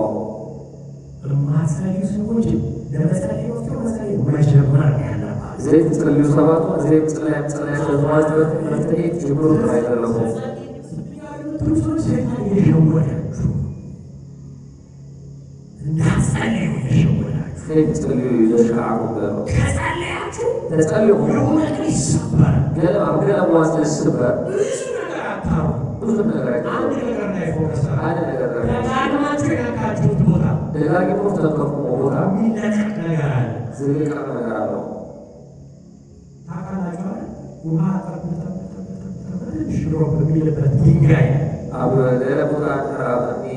[SPEAKER 1] የማትጸልዩ ሰዎች ለመጸለይ ወስደው መጸለይ መጀመር ነው ያለባቸው።
[SPEAKER 2] ዘይትጸልዩ ሰባት ዘይምጽላይ ምጽላያቸው ዝዋዝበት መፍትሄ ጅምሩ ጥራይ ዘለኹ
[SPEAKER 1] ሰይጣን እየሸወዳችሁ እንዳትጸልዩ እየሸወዳችሁ
[SPEAKER 2] ዘይትጸልዩ ዘሽከዓኩም ዘሎ
[SPEAKER 1] ከጸለያችሁ
[SPEAKER 2] ተጸልኹ
[SPEAKER 1] የሆነ ቀን ይሰበራል።
[SPEAKER 2] ገለ ኣብ ገለ እዋን ስለዝስበር
[SPEAKER 1] ብዙ ነገር አታሩ።
[SPEAKER 2] ብዙ ነገር
[SPEAKER 1] አንድ
[SPEAKER 2] ኣይትገብሩ
[SPEAKER 1] ነገር ላይ ፎከስ አድርጉ።
[SPEAKER 2] ሓደ ነገር
[SPEAKER 1] ደጋግማችሁ የነካችሁት ቦታ
[SPEAKER 2] ደጋጊሞ ዝተንከፍኩሞ ቦታ
[SPEAKER 1] የሚለቀቅ ነገር አለ።
[SPEAKER 2] ዝልቀቕ ነገር ኣለው
[SPEAKER 1] ታውቃላችሁ አይደል? ውሃ ሽሮ በሚልበት ድንጋይ
[SPEAKER 2] ኣብ ገለ ቦታ እኒ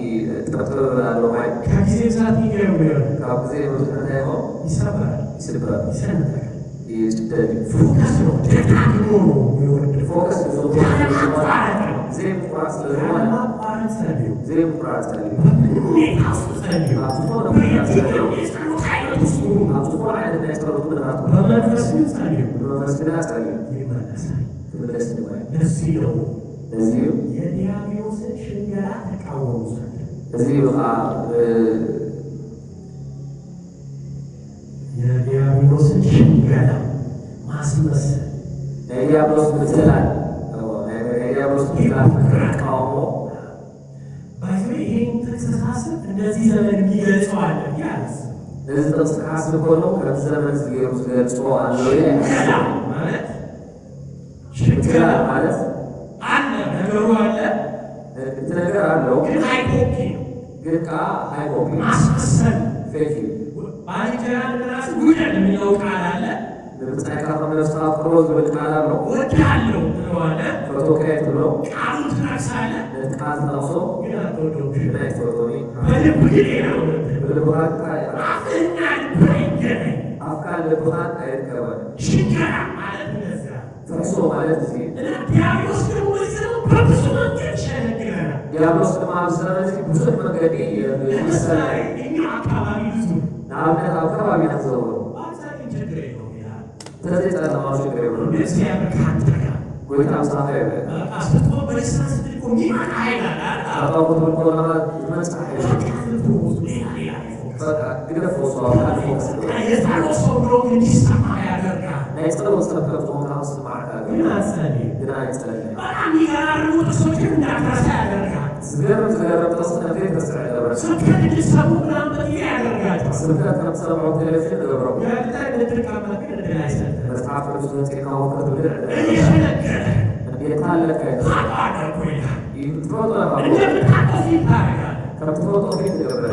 [SPEAKER 2] ጥርጥር ኣሎ ማይ
[SPEAKER 1] ከጊዜ ብዛት ድንጋዩ ይሆናል
[SPEAKER 2] ካብ ግዜ ብዙሕ እንታይሞ
[SPEAKER 1] ይሰበራል፣
[SPEAKER 2] ይስበር
[SPEAKER 1] ይሰነጠቃል።
[SPEAKER 2] ይስደድ
[SPEAKER 1] ፎከስ ነው፣ ደጋግሞ ነው የሚወርድ።
[SPEAKER 2] ፎከስ
[SPEAKER 1] ያለማቋረጥ ነው።
[SPEAKER 2] ዘይምቁራፅ ስለዝኾነ
[SPEAKER 1] ያለማቋረጥ ጸልዩ።
[SPEAKER 2] ዘይምቁራፅ ጸልዩ
[SPEAKER 1] በምን ሁኔታ ውስጥ ጸልዩ።
[SPEAKER 2] ኣብ ዝኾነ
[SPEAKER 1] በየትኛው የጸሎት አይነት ውስጥ
[SPEAKER 2] አብዙ አይነት ያስተረቱ ምናቱ
[SPEAKER 1] በመንፈስ ግን ጸልዩ
[SPEAKER 2] በመንፈስ ግን ጸልዩ
[SPEAKER 1] ይመለሳል።
[SPEAKER 2] ትመለስ ነው።
[SPEAKER 1] ለዚህ ነው
[SPEAKER 2] ለዚህ
[SPEAKER 1] የዲያብሎስን ሽንገላ ተቃወሙ ዘንድ
[SPEAKER 2] እዚህ
[SPEAKER 1] የዲያብሎስን ሽንገላ ማስመሰል
[SPEAKER 2] የዲያብሎስ ብትላል የዲያብሎስ ብትላል ተቃውሞ
[SPEAKER 1] ይሄን ተሳስብ እንደዚህ ዘመን የሚገልጸው አለ ያስ
[SPEAKER 2] እዚህ ተሳስብ ሆኖ ከዘመን ሲገሩስ ገልጾ አለ
[SPEAKER 1] ማለት ሽንገላ ማለት አለ ነገሩ አለ
[SPEAKER 2] ነገር አለው
[SPEAKER 1] ግን ሃይፖፒ
[SPEAKER 2] ግን ሃይፖፒ
[SPEAKER 1] ማስመሰል
[SPEAKER 2] ፌክ
[SPEAKER 1] ባይጃን ራስ ጉዳይ የሚለው ቃል አለ
[SPEAKER 2] ለምሳሌ ከመነሳት ሮዝ በቃላለው
[SPEAKER 1] ወዳለው ተዋለ
[SPEAKER 2] ፎቶካይት ነው
[SPEAKER 1] ቃሉ ተናሳለ
[SPEAKER 2] ቃል ነው
[SPEAKER 1] ግን አትወደው
[SPEAKER 2] ሽናይ ፎቶኒ
[SPEAKER 1] በልብ ግን ነው
[SPEAKER 2] በልብሃት
[SPEAKER 1] አፍና ባይገኝ
[SPEAKER 2] አፍካል ልብሃት አይከበል
[SPEAKER 1] ሽንገላ ማለት እንደዛ
[SPEAKER 2] ፈርሶ ማለት እዚህ
[SPEAKER 1] ዲያብሎስ ደግሞ ወይዘው በብዙ መንገድ ሸነገላ
[SPEAKER 2] ዲያብሎስ ለማብሰል ብዙ መንገድ ይሰራል።
[SPEAKER 1] እኛ አካባቢ ብዙ
[SPEAKER 2] ናብነት አካባቢ ነው
[SPEAKER 1] አሳይ ችግር ነው ይላል
[SPEAKER 2] ተዘይጣናው ችግር ነው
[SPEAKER 1] እዚህ ያመካተካ
[SPEAKER 2] ጎይታ ሳፋይ
[SPEAKER 1] አስተቶ በሪሳስ ዲኮ ሚማን አይላል
[SPEAKER 2] አባው ተቆና ይመስላል ግደ ፎሶ አልፎክስ
[SPEAKER 1] የታለው ሰው ብሎ እንዲሰማ ያደርጋል
[SPEAKER 2] ናይስተው ሰፈርቶ ካውስ ማዕካ
[SPEAKER 1] ይናሰኒ
[SPEAKER 2] ግና ይስተላል
[SPEAKER 1] በጣም ይጋራሉ ሰዎች እንዳትረሳ ያደርጋል
[SPEAKER 2] ዝገረም ተስነፈ ተስዓለ ወራ
[SPEAKER 1] ስብከት እንዲሰሙ ምናምን ያደርጋቸዋል
[SPEAKER 2] ስብከት ከሰማው ቴሌቪዥን ገብረው
[SPEAKER 1] ያለ ለድርቃማ ግን እንደላይሰጥ
[SPEAKER 2] መጽሐፍ ቅዱስ ተጽፎ ከተብለ
[SPEAKER 1] እየሸነገለ
[SPEAKER 2] የታለቀ
[SPEAKER 1] አባደኩኝ
[SPEAKER 2] ይፍሮታ
[SPEAKER 1] እንደምታቀፊ ታረጋል
[SPEAKER 2] ከፍሮታ ፊት ገብረ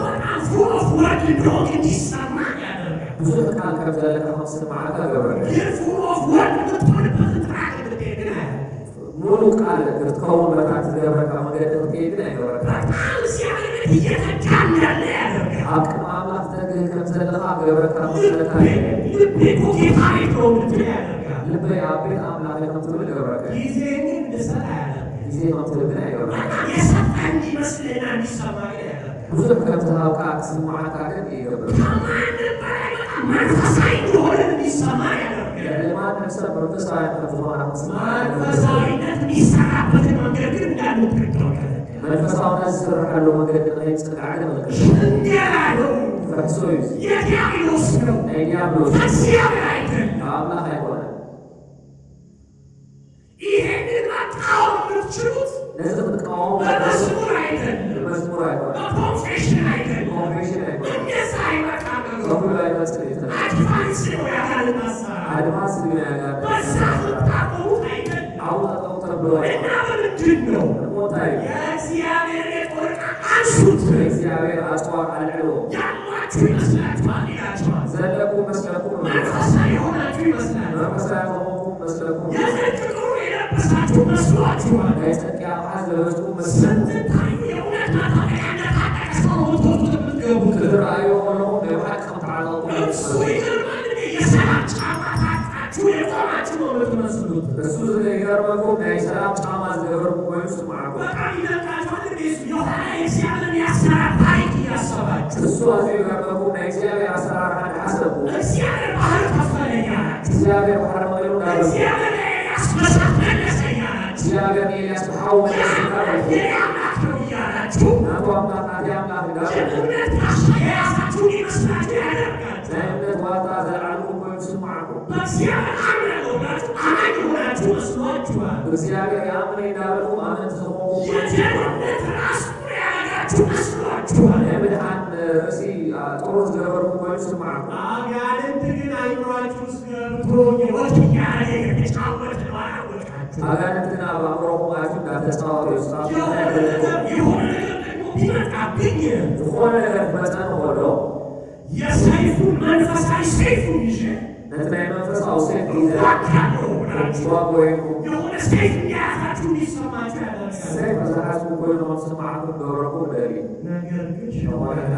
[SPEAKER 1] ፉፍ ወርድ ብሎክ እንዲሰማ ያደርጋል
[SPEAKER 2] ብዙ ቃል ከብዛለ ከመስ ማዕካ ገብረ
[SPEAKER 1] የፉፍ ወርድ ምትሆንበት ጥራቅ ብትሄድና
[SPEAKER 2] ሙሉ ቃል ከተከውን በታች ገብረ ከመገድ ብትሄድና ይገብረ
[SPEAKER 1] በጣም ሲያደርግ እየተጃን ያለ ያደርጋል
[SPEAKER 2] አቅም አምላክ ተገህ ከብዘለኻ ገብረ ከመሰለካ
[SPEAKER 1] ልቤ ጌታ ይተው ምትል ያደርጋል
[SPEAKER 2] ልቤ አቤት አምላክ ከምትብል ገብረ
[SPEAKER 1] ጊዜን እንድሰጥ ያደርጋል
[SPEAKER 2] ጊዜ ከምትብል ይገብረ
[SPEAKER 1] የሰጠን እንዲመስልና እንዲሰማ ያደርጋል
[SPEAKER 2] ብዙ ከምትሃውቃ ስማዓካ ግን ይገብረ
[SPEAKER 1] መንፈሳዊ እንደሆነ እንዲሰማ ያደርጋል
[SPEAKER 2] ለማን ነፍሰ መንፈሳዊ ተፈጥሮና
[SPEAKER 1] መንፈሳዊነት የሚሰራበትን መንገድ ግን እንዳንትክተው
[SPEAKER 2] መንፈሳዊነት ስራሉ መንገድ ላይ ጽቃዓደ መንገድ
[SPEAKER 1] እንዲያለው
[SPEAKER 2] ፈርሶይስ
[SPEAKER 1] የዲያብሎስ ነው
[SPEAKER 2] ዲያብሎስ
[SPEAKER 1] እግዚአብሔር አይደለም
[SPEAKER 2] አምላክ አይሆንም
[SPEAKER 1] ይሄንን መቃወም የምትችሉት
[SPEAKER 2] ለዚህ ተቃውሞ
[SPEAKER 1] በመዝሙር አይደለም
[SPEAKER 2] መዝሙር አይሆንም
[SPEAKER 1] በኮንፌሽን አይደለም
[SPEAKER 2] ኮንፌሽን አይሆንም
[SPEAKER 1] እንደዛ አይመጣም
[SPEAKER 2] ሰው ላይ መስጠት
[SPEAKER 1] አድቫንስ ነው ያካል ማሰራ
[SPEAKER 2] አድማስ ግን ያጋር
[SPEAKER 1] በዛ ምታቆሙት አይደለም
[SPEAKER 2] አውጣው ተብሎ
[SPEAKER 1] እና በምንድን ነው
[SPEAKER 2] ሞታይ
[SPEAKER 1] የእግዚአብሔር የጦር ዕቃ አንሱት
[SPEAKER 2] እግዚአብሔር አስተዋር አልዕሎ
[SPEAKER 1] ያሏችሁ ይመስላችኋል ይላችኋል
[SPEAKER 2] ዘለቁ መስለቁ
[SPEAKER 1] መንፈሳዊ የሆናችሁ ይመስላል
[SPEAKER 2] መንፈሳዊ ሆኖ መስለቁ
[SPEAKER 1] የፍቅሩ የለበሳችሁ መስሏችኋል
[SPEAKER 2] የጸቂያ ሐዝ ለበሱ መስለቁ
[SPEAKER 1] ስትታዩ የእውነት ማታቀያነታቀቀ ሰው ወጥቶት የምትገቡት
[SPEAKER 2] ራእዩ ሆኖ የሐቅ ተዓላው
[SPEAKER 1] እሱ ይገርማል የሰላም ጫማ ታጥቃችሁ የቆማችሁ ነው የምትመስሉት
[SPEAKER 2] እሱ ይገርመኩ የሰላም ጫማ ዘገበርኩ ወይስ ማዕቆ
[SPEAKER 1] በጣም ይደንቃችኋል የሆነ የእግዚአብሔርን የአሰራር ታሪክ እያሰባችሁ
[SPEAKER 2] እሱ አዚ ይገርመኩ የእግዚአብሔር አሰራር ሐሰቡ
[SPEAKER 1] እግዚአብሔር ባህር ከፈለኛ ናችሁ
[SPEAKER 2] እግዚአብሔር ባህር መሪው ዳሩ
[SPEAKER 1] እግዚአብሔር ያስመሳት መለሰኛ ናችሁ
[SPEAKER 2] እግዚአብሔር ኤልያስ ተሐወለ
[SPEAKER 1] አምላክ ነው እያላችሁ
[SPEAKER 2] ናቶ አምላክ ናቲ አምላክ ዳሩ
[SPEAKER 1] እምነት የያዛችሁ ይመስላችሁ ያደርጋችሁ
[SPEAKER 2] ለእምነት ዋጣ ዘላልኩ ወይስ ማዕቆ
[SPEAKER 1] በእግዚአብሔር አምናለሁ ብላችሁ አማኝ ሆናችሁ መስሏችኋል
[SPEAKER 2] እግዚአብሔር ያምን እንዳሉ አመን ሰሞኑ
[SPEAKER 1] የጀነት ራስ ቁር ያደረጋችሁ መስሏችኋል
[SPEAKER 2] የምድሃን ርሲ ጥሩ ዘገበርኩ ወይስ ማዕቆ
[SPEAKER 1] አጋንንት ግን አይምሯችሁ ውስጥ ገብቶ የወት እያደረገ የተጫወተ ነው አላወቃችሁ
[SPEAKER 2] አጋንንትና በአእምሮሙ አችሁ እንዳተጫወቱ ይስጣቱ
[SPEAKER 1] የሆነ ነገር ደግሞ ቢመጣብኝ
[SPEAKER 2] የሆነ ነገር በጸን ሆኖ
[SPEAKER 1] የሰይፉን መንፈሳዊ ሰይፉን ይዤ
[SPEAKER 2] ነትናይ መንፈሳዊ ሴት ይዘ
[SPEAKER 1] ዋካለሁ ብላችሁ
[SPEAKER 2] ዋጎ ወይም
[SPEAKER 1] የሆነ ሰይፍ እንደያዛችሁ እንዲሰማችሁ ያደርጋል
[SPEAKER 2] ሰይፍ መዛሓዝኩ ኮይኑ ስማዕኩ ገብረኩ ደሪ
[SPEAKER 1] ነገር ግን
[SPEAKER 2] ሸዋና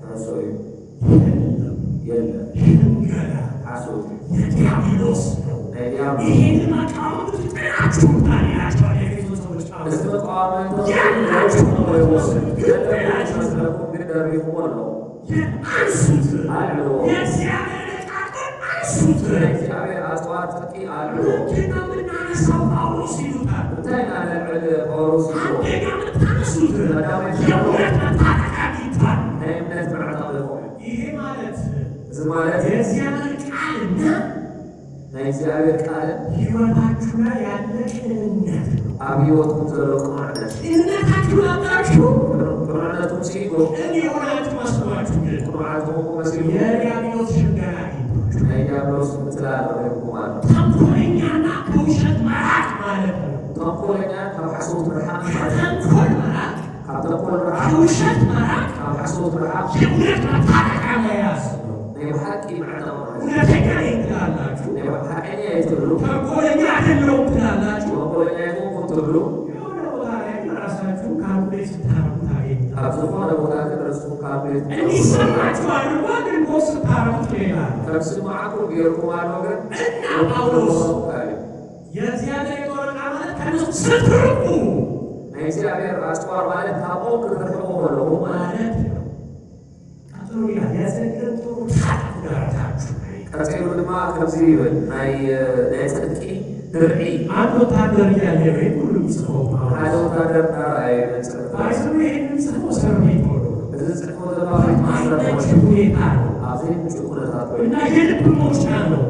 [SPEAKER 2] አንሶዩ
[SPEAKER 1] የለም
[SPEAKER 2] የለም
[SPEAKER 1] ሽንገላ
[SPEAKER 2] ሓሶት
[SPEAKER 1] የዲያብሎስ ነው
[SPEAKER 2] ናይ ዲያብሎስ
[SPEAKER 1] ይህን መቃወም ጥናችሁ ታሪያቸዋል የቤቱ ሰዎች ቃሉ
[SPEAKER 2] እዚ መቃወሚ ወይ ወስድ ገለቁ መስለኩም ግን ደሪኹም ኣሎ
[SPEAKER 1] አንሱት
[SPEAKER 2] አሉ
[SPEAKER 1] የእግዚአብሔር ቃል አንሱት
[SPEAKER 2] እግዚአብሔር አጽዋር ጥቂ አሉ
[SPEAKER 1] ጌታ ምናነሳው ጳውሎስ ይሉታል
[SPEAKER 2] እንታይና ለዕል ጳውሎስ
[SPEAKER 1] አንደኛ ምታነሱት የእውነት መታጠቂያ ይባል
[SPEAKER 2] እምነት ምዕራፍ
[SPEAKER 1] ይሄ ማለት
[SPEAKER 2] ማለት
[SPEAKER 1] የእግዚአብሔር ቃልና
[SPEAKER 2] እግዚአብሔር ቃል
[SPEAKER 1] ሕይወታችሁ ላይ ያለ ቅንነት ነው።
[SPEAKER 2] አብዮቱን ዘለቁ ማለት
[SPEAKER 1] ቅንነታችሁ ያላችሁ
[SPEAKER 2] ቁርአናቱን ሲጎ
[SPEAKER 1] እኔ የሆናችሁ መስሏችሁ ግን
[SPEAKER 2] ቁርአናቱ መስሉ
[SPEAKER 1] የዲያብሎስ ሽንገላ
[SPEAKER 2] ዲያብሎስ ምትላለው ይቆማል
[SPEAKER 1] ተንኮለኛና ከውሸት መራቅ ማለት ነው።
[SPEAKER 2] ተንኮለኛ ከሐሰት መራቅ
[SPEAKER 1] ተንኮል መራቅ
[SPEAKER 2] ከተንኮል መራቅ
[SPEAKER 1] ከውሸት መራቅ
[SPEAKER 2] ከሐሰት መራቅ
[SPEAKER 1] የእውነት መታጠቂያ መያዝ ነው።
[SPEAKER 2] የሐቂ ማዕናው
[SPEAKER 1] እውነተኛ ነኝ ትላላችሁ፣
[SPEAKER 2] የሐቂኛ ይትብሉ
[SPEAKER 1] ተንኮለኛ አይደለሁም ትላላችሁ።
[SPEAKER 2] ተንኮለኛ ይቆም ትብሉ
[SPEAKER 1] የሆነ ቦታ ላይ ራሳችሁ ካልኩሌት ስታረጉ ታገኛላችሁ።
[SPEAKER 2] አብዝሆነ ቦታ ድረሱ ካልኩሌት
[SPEAKER 1] እንዲሰማችሁ አድርጎ ግን ቦስ ስታረጉት ሌላ
[SPEAKER 2] ከስማዓቱ ቢርኩም አልወገን
[SPEAKER 1] እና ጳውሎስ የእግዚአብሔር የጦር ዕቃ ማለት ከነሱ ስትርቁ
[SPEAKER 2] እግዚአብሔር አስቋር ማለት ታቆም ከተፈቆ ነው
[SPEAKER 1] ማለት ነው። ቀጥሎ ይላል የጽድቅን ጥሩ ታጥቁ ደረታችሁ።
[SPEAKER 2] ቀጥሎ ድማ ከዚህ ይበል ናይ ጽድቂ ድርዒ
[SPEAKER 1] አንድ ወታደር እያለ ወይ ሁሉም ጽፈው
[SPEAKER 2] ሓደ ወታደር ዳርአይ መንጽር
[SPEAKER 1] ባይዘ ይህንን ጽፎ እስር ቤት ሆኖ
[SPEAKER 2] እዚ ጽፎ ዘባቤት
[SPEAKER 1] አይነች ሁኔታ ነው
[SPEAKER 2] ኣብዚ ምቹ ኩነታት
[SPEAKER 1] እና የልብ መውጫ ነው።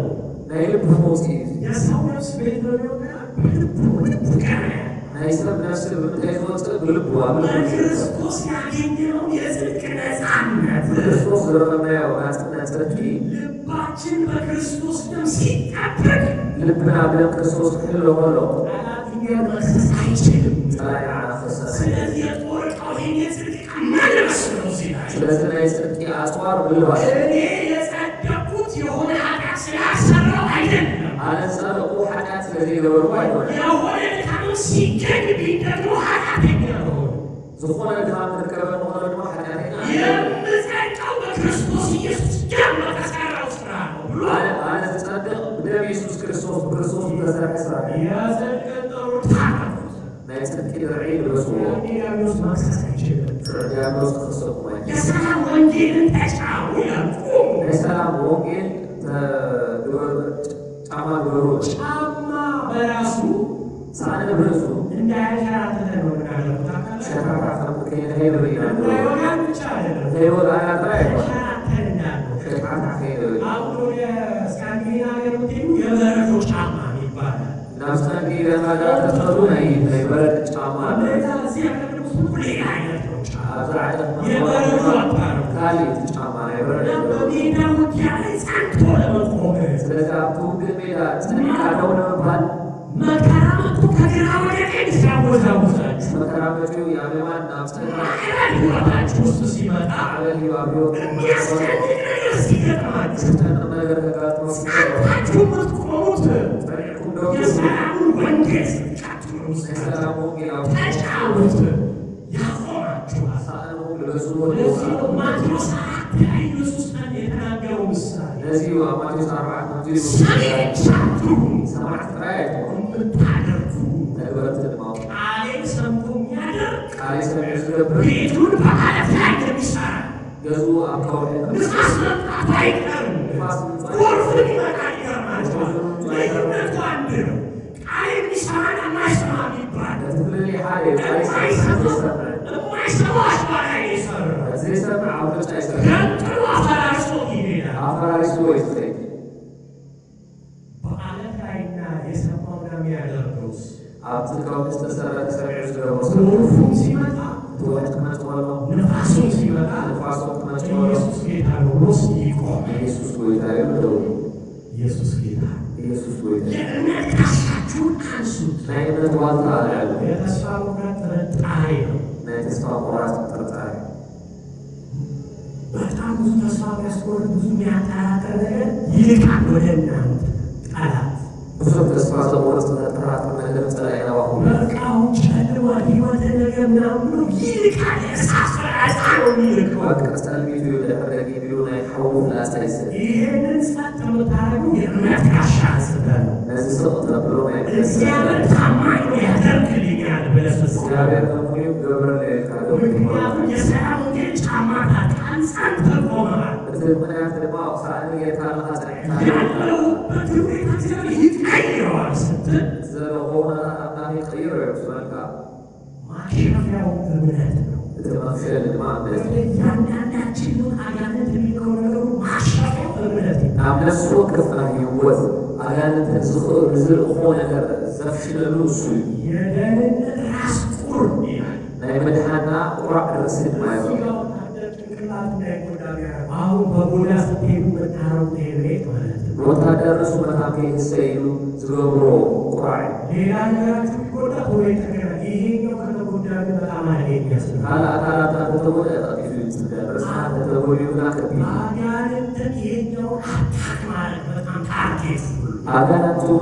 [SPEAKER 2] ናይ ልብ መውፂ
[SPEAKER 1] የሰው ነፍስ ቤት ነው የሚሆነው ልቡ ቀና
[SPEAKER 2] ናይ ሰብ ነፍሲ ብምንታይ ዝወፅእ ብልቡ
[SPEAKER 1] በክርስቶስ ያገኘነው የጽድቅ ነፃነት
[SPEAKER 2] ክርስቶስ ዝረኸብናዮ ናጽነት ጽድቂ
[SPEAKER 1] ልባችን በክርስቶስ ደም ሲጠበቅ
[SPEAKER 2] ልብና ብደም ክርስቶስ ክህሎ ከሎ
[SPEAKER 1] ጠላት እኛን መክሰስ አይችልም።
[SPEAKER 2] ፀላይ ንዓና ክሰ
[SPEAKER 1] ስለዚህ የጦር ዕቃው ይሄን የጽድቅ ዕቃ መልበስ ነው ሲላል
[SPEAKER 2] ስለዚ ናይ ጽድቂ አጽዋር ምልባስ
[SPEAKER 1] እኔ የጸደቅኩት የሆነ ኃጢአት ስላልሰራው አይደለም።
[SPEAKER 2] ኣነ ጸደቁ ሓጢአት ስለዘይገበርኩ ኣይኮነ
[SPEAKER 1] የሆነ ድካም ሲገኝ ቢደግሞ ኃጢአተኛ ነው።
[SPEAKER 2] ዝኾነ ድኻም ክርከበ ንኾነ ድማ ሓጢአተኛ
[SPEAKER 1] የምጸድቀው በክርስቶስ ኢየሱስ ደም በተሰራው ስራ ነው ብሎ
[SPEAKER 2] ኣነ ዝጸድቕ ብደም ኢየሱስ ክርስቶስ ብክርስቶስ ዝተሰርሐ ስራሕ
[SPEAKER 1] የጽድቅን ጥሩ ታጠቁት።
[SPEAKER 2] ናይ ጽድቂ ድርዒ ልበስዎ
[SPEAKER 1] ዲያብሎስ መክሰስ አይችልም።
[SPEAKER 2] ዲያብሎስ ክሰኩም ኣይ
[SPEAKER 1] የሰላም ወንጌልን ተጫው ያልቁም
[SPEAKER 2] ናይ ሰላም ወንጌል ጫማ ግበሩ
[SPEAKER 1] ጫማ በራሱ
[SPEAKER 2] ሳነ ብርእሱ
[SPEAKER 1] እንዳያሸራትተ ነው ምናገሩት
[SPEAKER 2] ሸካካ ከይነኸይበ ኢና
[SPEAKER 1] እንዳይወጋን ብቻ አይደለም
[SPEAKER 2] ከይወጋና ጥራይ
[SPEAKER 1] ሸራተን እንዳለው
[SPEAKER 2] ሸካካ ከይበ
[SPEAKER 1] አሁን ወደ ስካንዲኔቭ ሀገር ብትሄዱ የበረዶ ጫማ ይባላል።
[SPEAKER 2] ናብ ስካንዲኔቭ ሃገራት ተኸዱ ናይ በረድ ጫማ ኣለ
[SPEAKER 1] እዛ እዚህ ሀገር ውስጥ ሌላ አይነት ነው ጫማ
[SPEAKER 2] ኣብዚ ዓይነት
[SPEAKER 1] የበረዶ አባረው
[SPEAKER 2] ካሊእ ጫማ ናይ በረድ
[SPEAKER 1] እና በሜዳ ውጊያ ላይ ጸንቶ ለመቆም
[SPEAKER 2] ስለዚ ኣብቲ ውግእ ሜዳ ፀኒዕካ ደው ንምባል
[SPEAKER 1] መከራ መጥቶ ከግራ ወደ ቀኝ ሲያወዛውዛችሁ
[SPEAKER 2] መከራ መጪው የኣሜማን ናብ ፀና
[SPEAKER 1] ማዕበል ሕይወታችሁ ውስጥ ሲመጣ
[SPEAKER 2] ዓበል እዩ ኣብዮት
[SPEAKER 1] የሚያስደንቅ ነገር ሲገጥማችሁ
[SPEAKER 2] ዝጠንቕ ነገር ከጋጥሞ
[SPEAKER 1] ጸንታችሁ የምትቆሙት
[SPEAKER 2] ፀኒዕኩም ደው
[SPEAKER 1] የሰላሙን ወንጌል ስትቀጥሉ
[SPEAKER 2] ናይ ሰላም ወንጌል ኣብ
[SPEAKER 1] ተጫወት ያቆማችኋል።
[SPEAKER 2] ሳእኑ ልበስዎ
[SPEAKER 1] ለዚህ ነው ማቴዎስ 4 ላይ ኢየሱስ የተናገረው ምሳሌ
[SPEAKER 2] ነዚ ኣብ ማቴዎስ 4 ከምዚ
[SPEAKER 1] ሰሚቻችሁ
[SPEAKER 2] ሰማዕቲ ጥራይ ኣይኮኑ
[SPEAKER 1] የምታደርጉ
[SPEAKER 2] ነገበርቲ ድማ
[SPEAKER 1] ቃሌን ሰምቶ የሚያደርግ
[SPEAKER 2] ቃል ሰሚዑ ዝገብር
[SPEAKER 1] ቤቱን በዓለት ላይ የሚሰራ
[SPEAKER 2] ገዙ ኣብ ከውሒ
[SPEAKER 1] ንፋስ መምጣቱ አይቀርም፣ ጎርፍ ሊመጣ ይገርማችኋል። ልዩነቱ አንድ ነው። ቃል የሚሰማና የማይሰማ የሚባል
[SPEAKER 2] ነቲ ፍልልይ ሓደ እዩ ቃል ዘይሰምዕ
[SPEAKER 1] የማይሰማ አሽባራ ይሰራ
[SPEAKER 2] ዘይሰምዕ ኣብ ምርጫ ይሰርሕ
[SPEAKER 1] ገንጥሎ አፈራርሶት ይሄዳል።
[SPEAKER 2] ኣፈራሪስዎ ይትኸይድ
[SPEAKER 1] በዓለት ላይና የሰማውና የሚያደርገውስ
[SPEAKER 2] ኣብቲ ከውሒ ዝተሰረተ ሰሚዑ ዝገበሮ
[SPEAKER 1] ጎርፉም ሲመጣ
[SPEAKER 2] ትውሕት ክመጽእ ከሎ
[SPEAKER 1] ነፋሱም ሲመጣ
[SPEAKER 2] ንፋሶም ክመጽእ ከሎ
[SPEAKER 1] ኢየሱስ ጌታ ነው ብሎ ይቆም።
[SPEAKER 2] ኢየሱስ ጎይታ እዩ ደው
[SPEAKER 1] ኢየሱስ ጌታ
[SPEAKER 2] ኢየሱስ ጎይታ
[SPEAKER 1] የእምነት ጋሻችሁን አንሱት።
[SPEAKER 2] ናይ እምነት ዋልታ ኣልዕሉ
[SPEAKER 1] የተስፋ መቁረጥ ጥርጣሬ ነው።
[SPEAKER 2] ናይ ተስፋ ቁራጽ ጥርጣሬ
[SPEAKER 1] በጣም ብዙ ተስፋ የሚያስቆርጥ ብዙ የሚያጠራጥር ነገር ይልካል ወደ እናንተ ጠላት።
[SPEAKER 2] ብዙሕ ተስፋ ዘቁርጽ ዘጠራጥር ነገር ፀላኢ ናባኹም
[SPEAKER 1] በቃው ጨልሟል ሕይወት ነገር ምናምን ብሎ ይልካል። የእሳት ፍላጻ ነው የሚልከው።
[SPEAKER 2] በቃ ጸልቢቱ ድሕሪ ቢሉ ናይ ሓዊ ፍላጻ ይስእል
[SPEAKER 1] ይሄንን ጸጥ የምታደርጉ የእምነት ጋሻ አንስተህ ነው።
[SPEAKER 2] ነዚ ስቕ ተብሎ ናይ
[SPEAKER 1] እግዚአብሔር ታማኝ ነው ያደርግልኛል ብለህ ስትል
[SPEAKER 2] እግዚአብሔር እሙን ገብረለ ኢልካ ደው
[SPEAKER 1] ምክንያቱም የሰላም ወንጌል ጫማ ታጣል ጸንተ ቆመሃል።
[SPEAKER 2] ምክንያት ደግሞ ሳኒ የካልካ
[SPEAKER 1] ያለሁበት ሁኔታ እግዚአብሔር ይቀይረዋል ስትል
[SPEAKER 2] ዘለሆነ አምላክ ይቀይረ ይወስዳልካ
[SPEAKER 1] ማሸነፊያው እምነት ነው።
[SPEAKER 2] ተማሰል ማለት
[SPEAKER 1] ያንዳንዳችን አጋንንት የሚለው ነገሩ ማሸነፊያው እምነት ነው።
[SPEAKER 2] አምለሱ ከፍና ይወዝ አጋንንት ዝርቆ ነገር ዘፍሽለሉ እሱ
[SPEAKER 1] የደህንነት ራስ ቁር ይላል።
[SPEAKER 2] ናይ መድኃና ቁራዕ ርስድ ማለት ነው።
[SPEAKER 1] አሁን በጎዳ ስትሄዱ መታረው ቤት ማለት ነው።
[SPEAKER 2] ወታደር እሱ መታከ ይሰይሉ ዝገብሮ ቁራዕ
[SPEAKER 1] ሌላ ነገራችሁ ቢጎዳ ቶሎ ይጠገናል። ይሄኛው ከተጎዳ ግን በጣም አደገኛ ነው።
[SPEAKER 2] አካላታ ከተጎዳ ጣቂቱ ይጽደርስ ተተጎዳና ከቢ
[SPEAKER 1] አጋንንትን ይሄኛው አታክ ማለት በጣም ታርጌት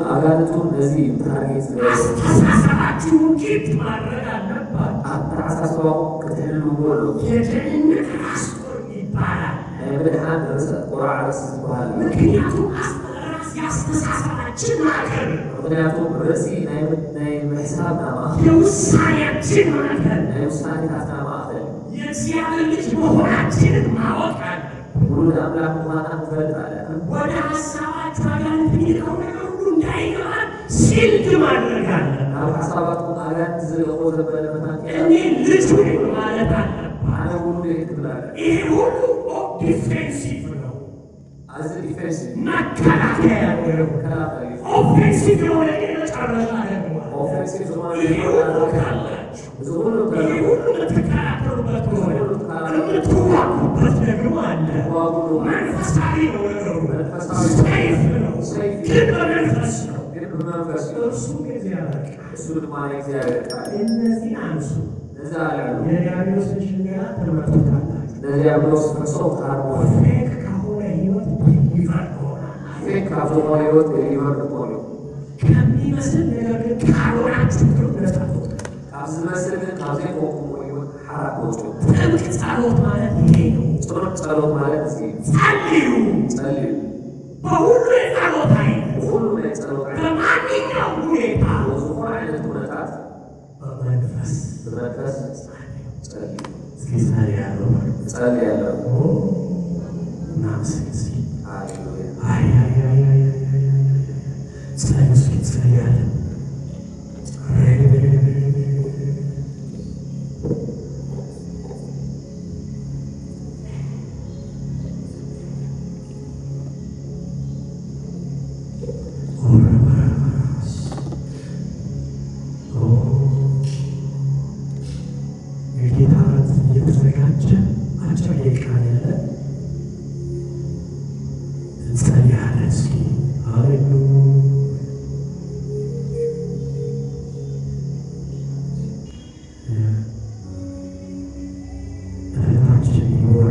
[SPEAKER 2] አጋንንቱን እዚህ ታርጌት
[SPEAKER 1] አስተሳሰባችሁን ኪፕ ማድረግ አለባት።
[SPEAKER 2] አስተሳሰባው ክትህሉ ወሎ
[SPEAKER 1] የደህንነት ራስ ቁር ይባላል።
[SPEAKER 2] ብድሃን ርዕሰ ቁራዕ ርዕስ ይባላል።
[SPEAKER 1] ምክንያቱም የአስተሳሰባችን ማዕከል ነው።
[SPEAKER 2] ምክንያቱም ርእሲ ናይ ምሕሳብና ማእከል
[SPEAKER 1] የውሳኔያችን ማዕከል
[SPEAKER 2] ናይ ውሳኔታትና ማእከል
[SPEAKER 1] የእግዚአብሔር ልጅ መሆናችንን ማወቅ አለ።
[SPEAKER 2] ውሉድ አምላክ ምዃንና ንፈልጣለን።
[SPEAKER 1] ወደ ሀሳባችሁ አጋንንት የሚልከው ነገር ሁሉ እንዳይገባን ሲልድ ማድረግ አለ።
[SPEAKER 2] ኣብ ሓሳባትኩም አጋንንት ዝልቆ ዘበለ መታንኪ
[SPEAKER 1] እኔ ልጅ ነኝ ማለት አለባት።
[SPEAKER 2] ኣነ ውሉድ እየ ትብላለህ።
[SPEAKER 1] ይሄ ሁሉ ዲፌንሲቭ ነው።
[SPEAKER 2] አዚ ዲፌንሲቭ
[SPEAKER 1] መከላከያ ነው።
[SPEAKER 2] ከላከዩ
[SPEAKER 1] ኦፌንሲቭ የሆነ የመጨረሻ ደግሞ
[SPEAKER 2] ኦፌንሲቭ ዝሆነ
[SPEAKER 1] ይሄ ሁሉ ካላችሁ
[SPEAKER 2] እዚ ሁሉ
[SPEAKER 1] ይሄ ሁሉ የምትከላከሉበት ሆነ የምትዋጉበት ደግሞ አለ።
[SPEAKER 2] ዋጉሉ
[SPEAKER 1] መንፈሳዊ ነው ነገሩ።
[SPEAKER 2] መንፈሳዊ
[SPEAKER 1] ሰይፍ ነው ግን በመንፈስ ነው።
[SPEAKER 2] ግን በመንፈስ
[SPEAKER 1] እርሱ እግዚአብሔር ቃል
[SPEAKER 2] እሱ ድማ የእግዚአብሔር ቃል
[SPEAKER 1] እነዚህ አንሱ
[SPEAKER 2] እዛ ያሉ
[SPEAKER 1] የዲያብሎስን ሽንገላ ትመቱታላችሁ።
[SPEAKER 2] ለዲያብሎስ ፈርሰው ታርመዋል።
[SPEAKER 1] ፌክ ከሆነ ህይወት ይፈርዶናል።
[SPEAKER 2] ፌክ ካብዝሆነ ህይወት ይመርጥ ኮኑ
[SPEAKER 1] ከሚመስል ነገር ግን ካልሆናችሁ ግን ነፃ ትወጡ።
[SPEAKER 2] ካብ ዝመስል ግን ካብ ዘይኮንኩሞ ህይወት ሓራቅ ወፁ።
[SPEAKER 1] ጥብቅ ጸሎት ማለት ይሄ ነው።
[SPEAKER 2] ጥሩቅ ጸሎት ማለት እዚ
[SPEAKER 1] ጸልዩ።
[SPEAKER 2] ጸልዩ
[SPEAKER 1] በሁሉ የጸሎት አይነት
[SPEAKER 2] ሁሉ ናይ ጸሎት ዓይነት
[SPEAKER 1] በማንኛውም ሁኔታ
[SPEAKER 2] ዝኾነ ዓይነት ኩነታት
[SPEAKER 1] በመንፈስ
[SPEAKER 2] ብመንፈስ ጸልዩ
[SPEAKER 1] እስኪ ጸልያለሁ
[SPEAKER 2] ጸልያለሁ
[SPEAKER 1] እናመስግን።
[SPEAKER 2] ሃሌሉያ
[SPEAKER 1] ጸልዩ እስኪ ጸልያለሁ የጌታ ራት እየተዘጋጀ አጭር ደቂቃ ያለ እንጸልያለን። እስኪ ሃሌሉያ እህታችን ይኖራ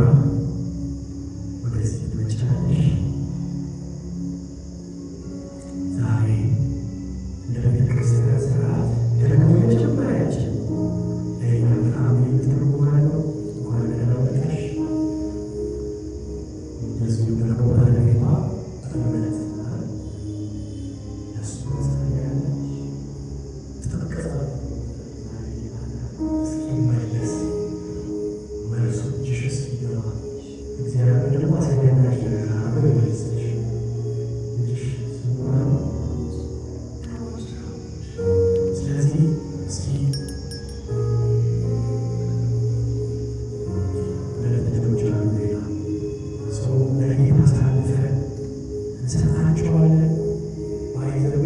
[SPEAKER 1] ወደዚህ ትመጫለሽ። ዛሬ እንደ ቤተክርስቲያን ስርዓት ደግሞ የመጀመሪያችን ለእኛ በጣም ትርጉም አለው። እንኳን ደህና መጣሽ። እንደዚሁ ደግሞ ባለቤቷ እምነት እሱ ጸልያለች ትጠቀሳለች እስኪመለስ መልሱ እጅሽ እስኪገባ እግዚአብሔር ደግሞ አስገናሽ ነገር አድርጎ ይመልስልሽ። ልጅሽ ስሙራ ስለዚህ እስኪ ሁለት ልጆች አሉ። ሌላ ሰው ለጌታ አሳልፈን እንሰጣቸዋለን። ባይዘዌ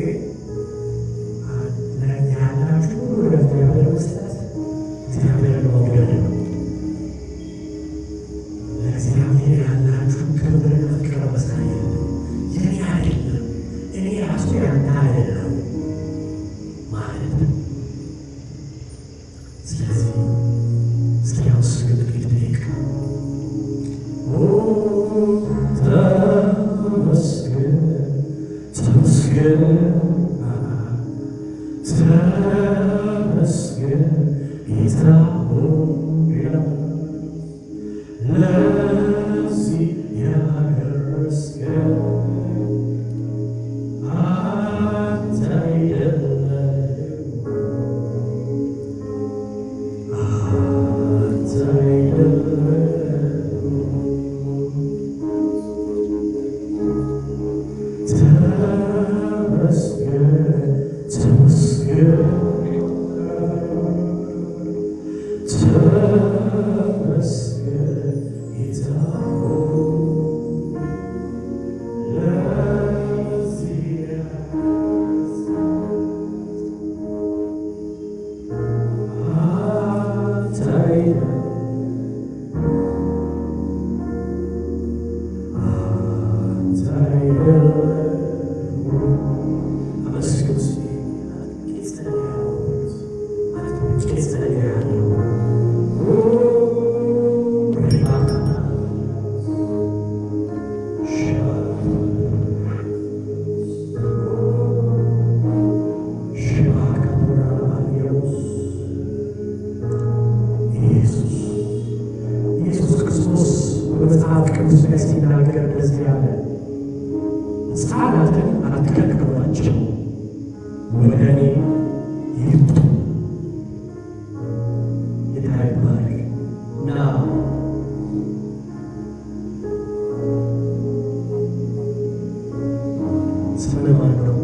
[SPEAKER 1] ያላችሁ ሁሉ ለእግዚአብሔር መስጠት እግዚአብሔር መውደድ ነው። ለእግዚአብሔር ያላችሁ ክብርና ፍቅር ማሳየት የኔ አይደለም፣ እኔ ራሱ ያንተ አይደለም ማለት ነው። ስለዚህ እስኪ አመስግን ጥቂት ደቂቃ። ተመስገን ተመስገን ተመስገን ጌታ ሆይ ለዚህ ያደረስከን አንተ አይደለህም አንተ አይደለህም ቅዱስ ላይ ሲናገር እንደዚህ ያለ ሕፃናትን አትከልክሏቸው፣ ወደ እኔ ይምጡ። ጌታ ይባረክ እና ስምህ ማን ነው?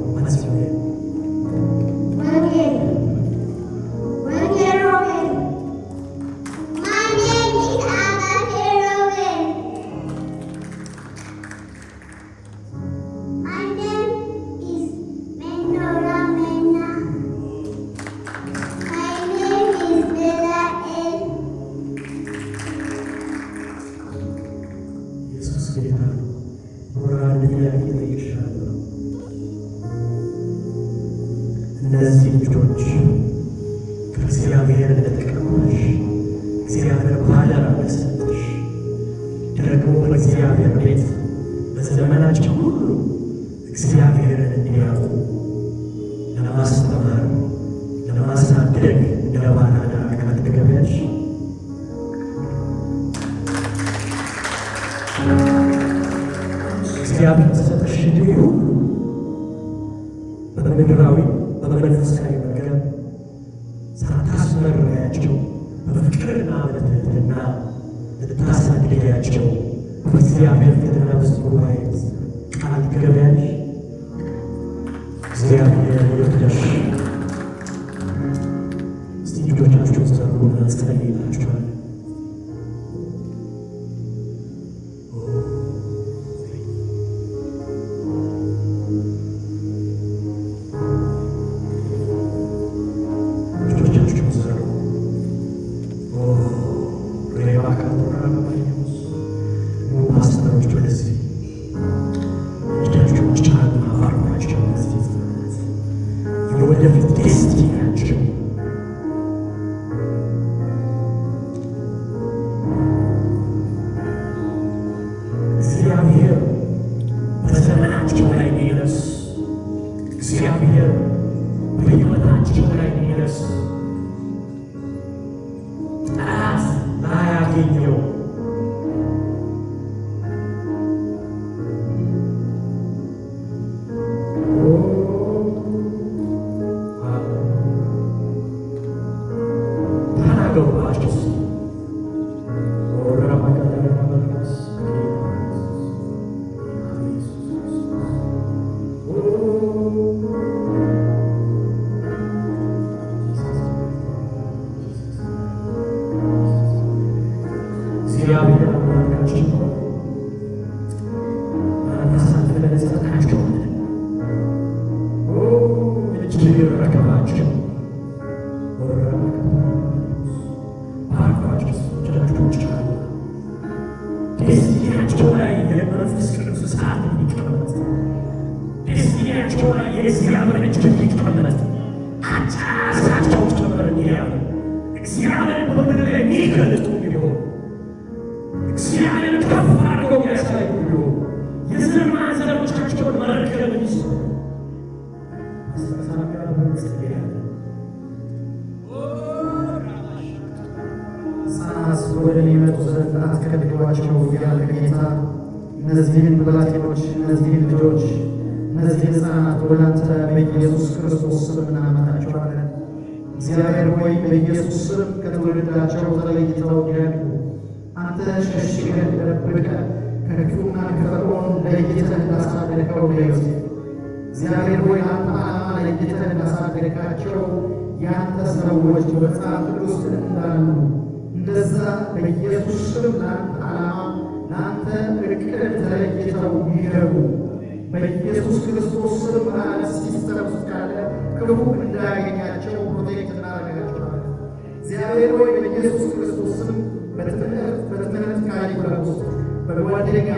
[SPEAKER 1] እነዚህ ልጆች ከእግዚአብሔር እንደተቀበልሽ እግዚአብሔር ባደራ እንደሰጠሽ ደግሞ በእግዚአብሔር ቤት በዘመናቸው ሁሉ እግዚአብሔርን እንዲያውቁ ለማስተማር ለማሳደግ እንደ ባላዳ ቃል ትገቢያለሽ። እግዚአብሔር ተሰጠሽ ዕድሜ ሁሉ በምድራዊ በመንፈሳዊ ነገር ሳታስመሪያቸው በፍቅርና በትህትና ልታሳድጊያቸው በእግዚአብሔር ፊትና በዚህ ጉባኤ ቃል ትገቢያለሽ። እግዚአብሔር ይርዳሽ። እስቲ ልጆቻችሁን ዘርጉና እንጸልይላችኋለን። ወደፊት ዴስቲኒያቸው እግዚአብሔር በዘመናቸው ላይ ይነስ። እግዚአብሔር በሕይወታቸው ላይ ይነስ። ጠላት ላያገኘው እግዚአብሔር አምላካችን አሳልፈን ሰጠናቸዋለን። እጅግ ረከባቸው ባርኳቸው። እጃቸውን ጫሉ። ዴስቲኒያቸው ላይ የመንፈስ ቅዱስ እሳት እንዲቀመጥ፣ ዴስቲኒያቸው ላይ የእግዚአብሔር እጅ እንዲቀመጥ፣ አጫሳቸው ጭምር እንዲያሉ እግዚአብሔርን በምድር ላይ የሚገልጡ እንዲሆን እግዚአብሔር ከፍ አድርገው ያሳዩ ቢሆን የዘር ማንዘሮቻቸውን መረከብ ይስሩ። አስተሳሰቢያ በምስጢር ሕፃናት ወደ እኔ ይመጡ ዘንድ አትከልክሏቸው ያለ ጌታ እነዚህን ብላቴኖች፣ እነዚህን ልጆች፣ እነዚህን ሕፃናት ወደ አንተ በኢየሱስ ክርስቶስ ስም እናመጣቸዋለን። እግዚአብሔር ሆይ በኢየሱስ ስም ከትውልዳቸው ተለይተው እንዲያድጉ አንተ ሸሽገህ ደብቀህ ከክፉና ከፈርዖን ለይተህ እንዳሳደግከው ለዮሴፍ እግዚአብሔር ሆይ አንተ ዓላማ ለይተህ እንዳሳደግካቸው የአንተ ሰዎች በመጽሐፍ ቅዱስ እንዳሉ እንደዛ በኢየሱስ ስም ለአንተ ዓላማ ለአንተ ዕቅድ ተለይተው ይደጉ። በኢየሱስ ክርስቶስ ስም በዓለም ሲስተም ውስጥ ካለ ክፉ እንዳያገኛቸው ፕሮቴክት እናደርጋቸዋለን። እግዚአብሔር ሆይ በኢየሱስ ክርስቶስ ስም በትምህርት ካሪኩለም ውስጥ በጓደኛ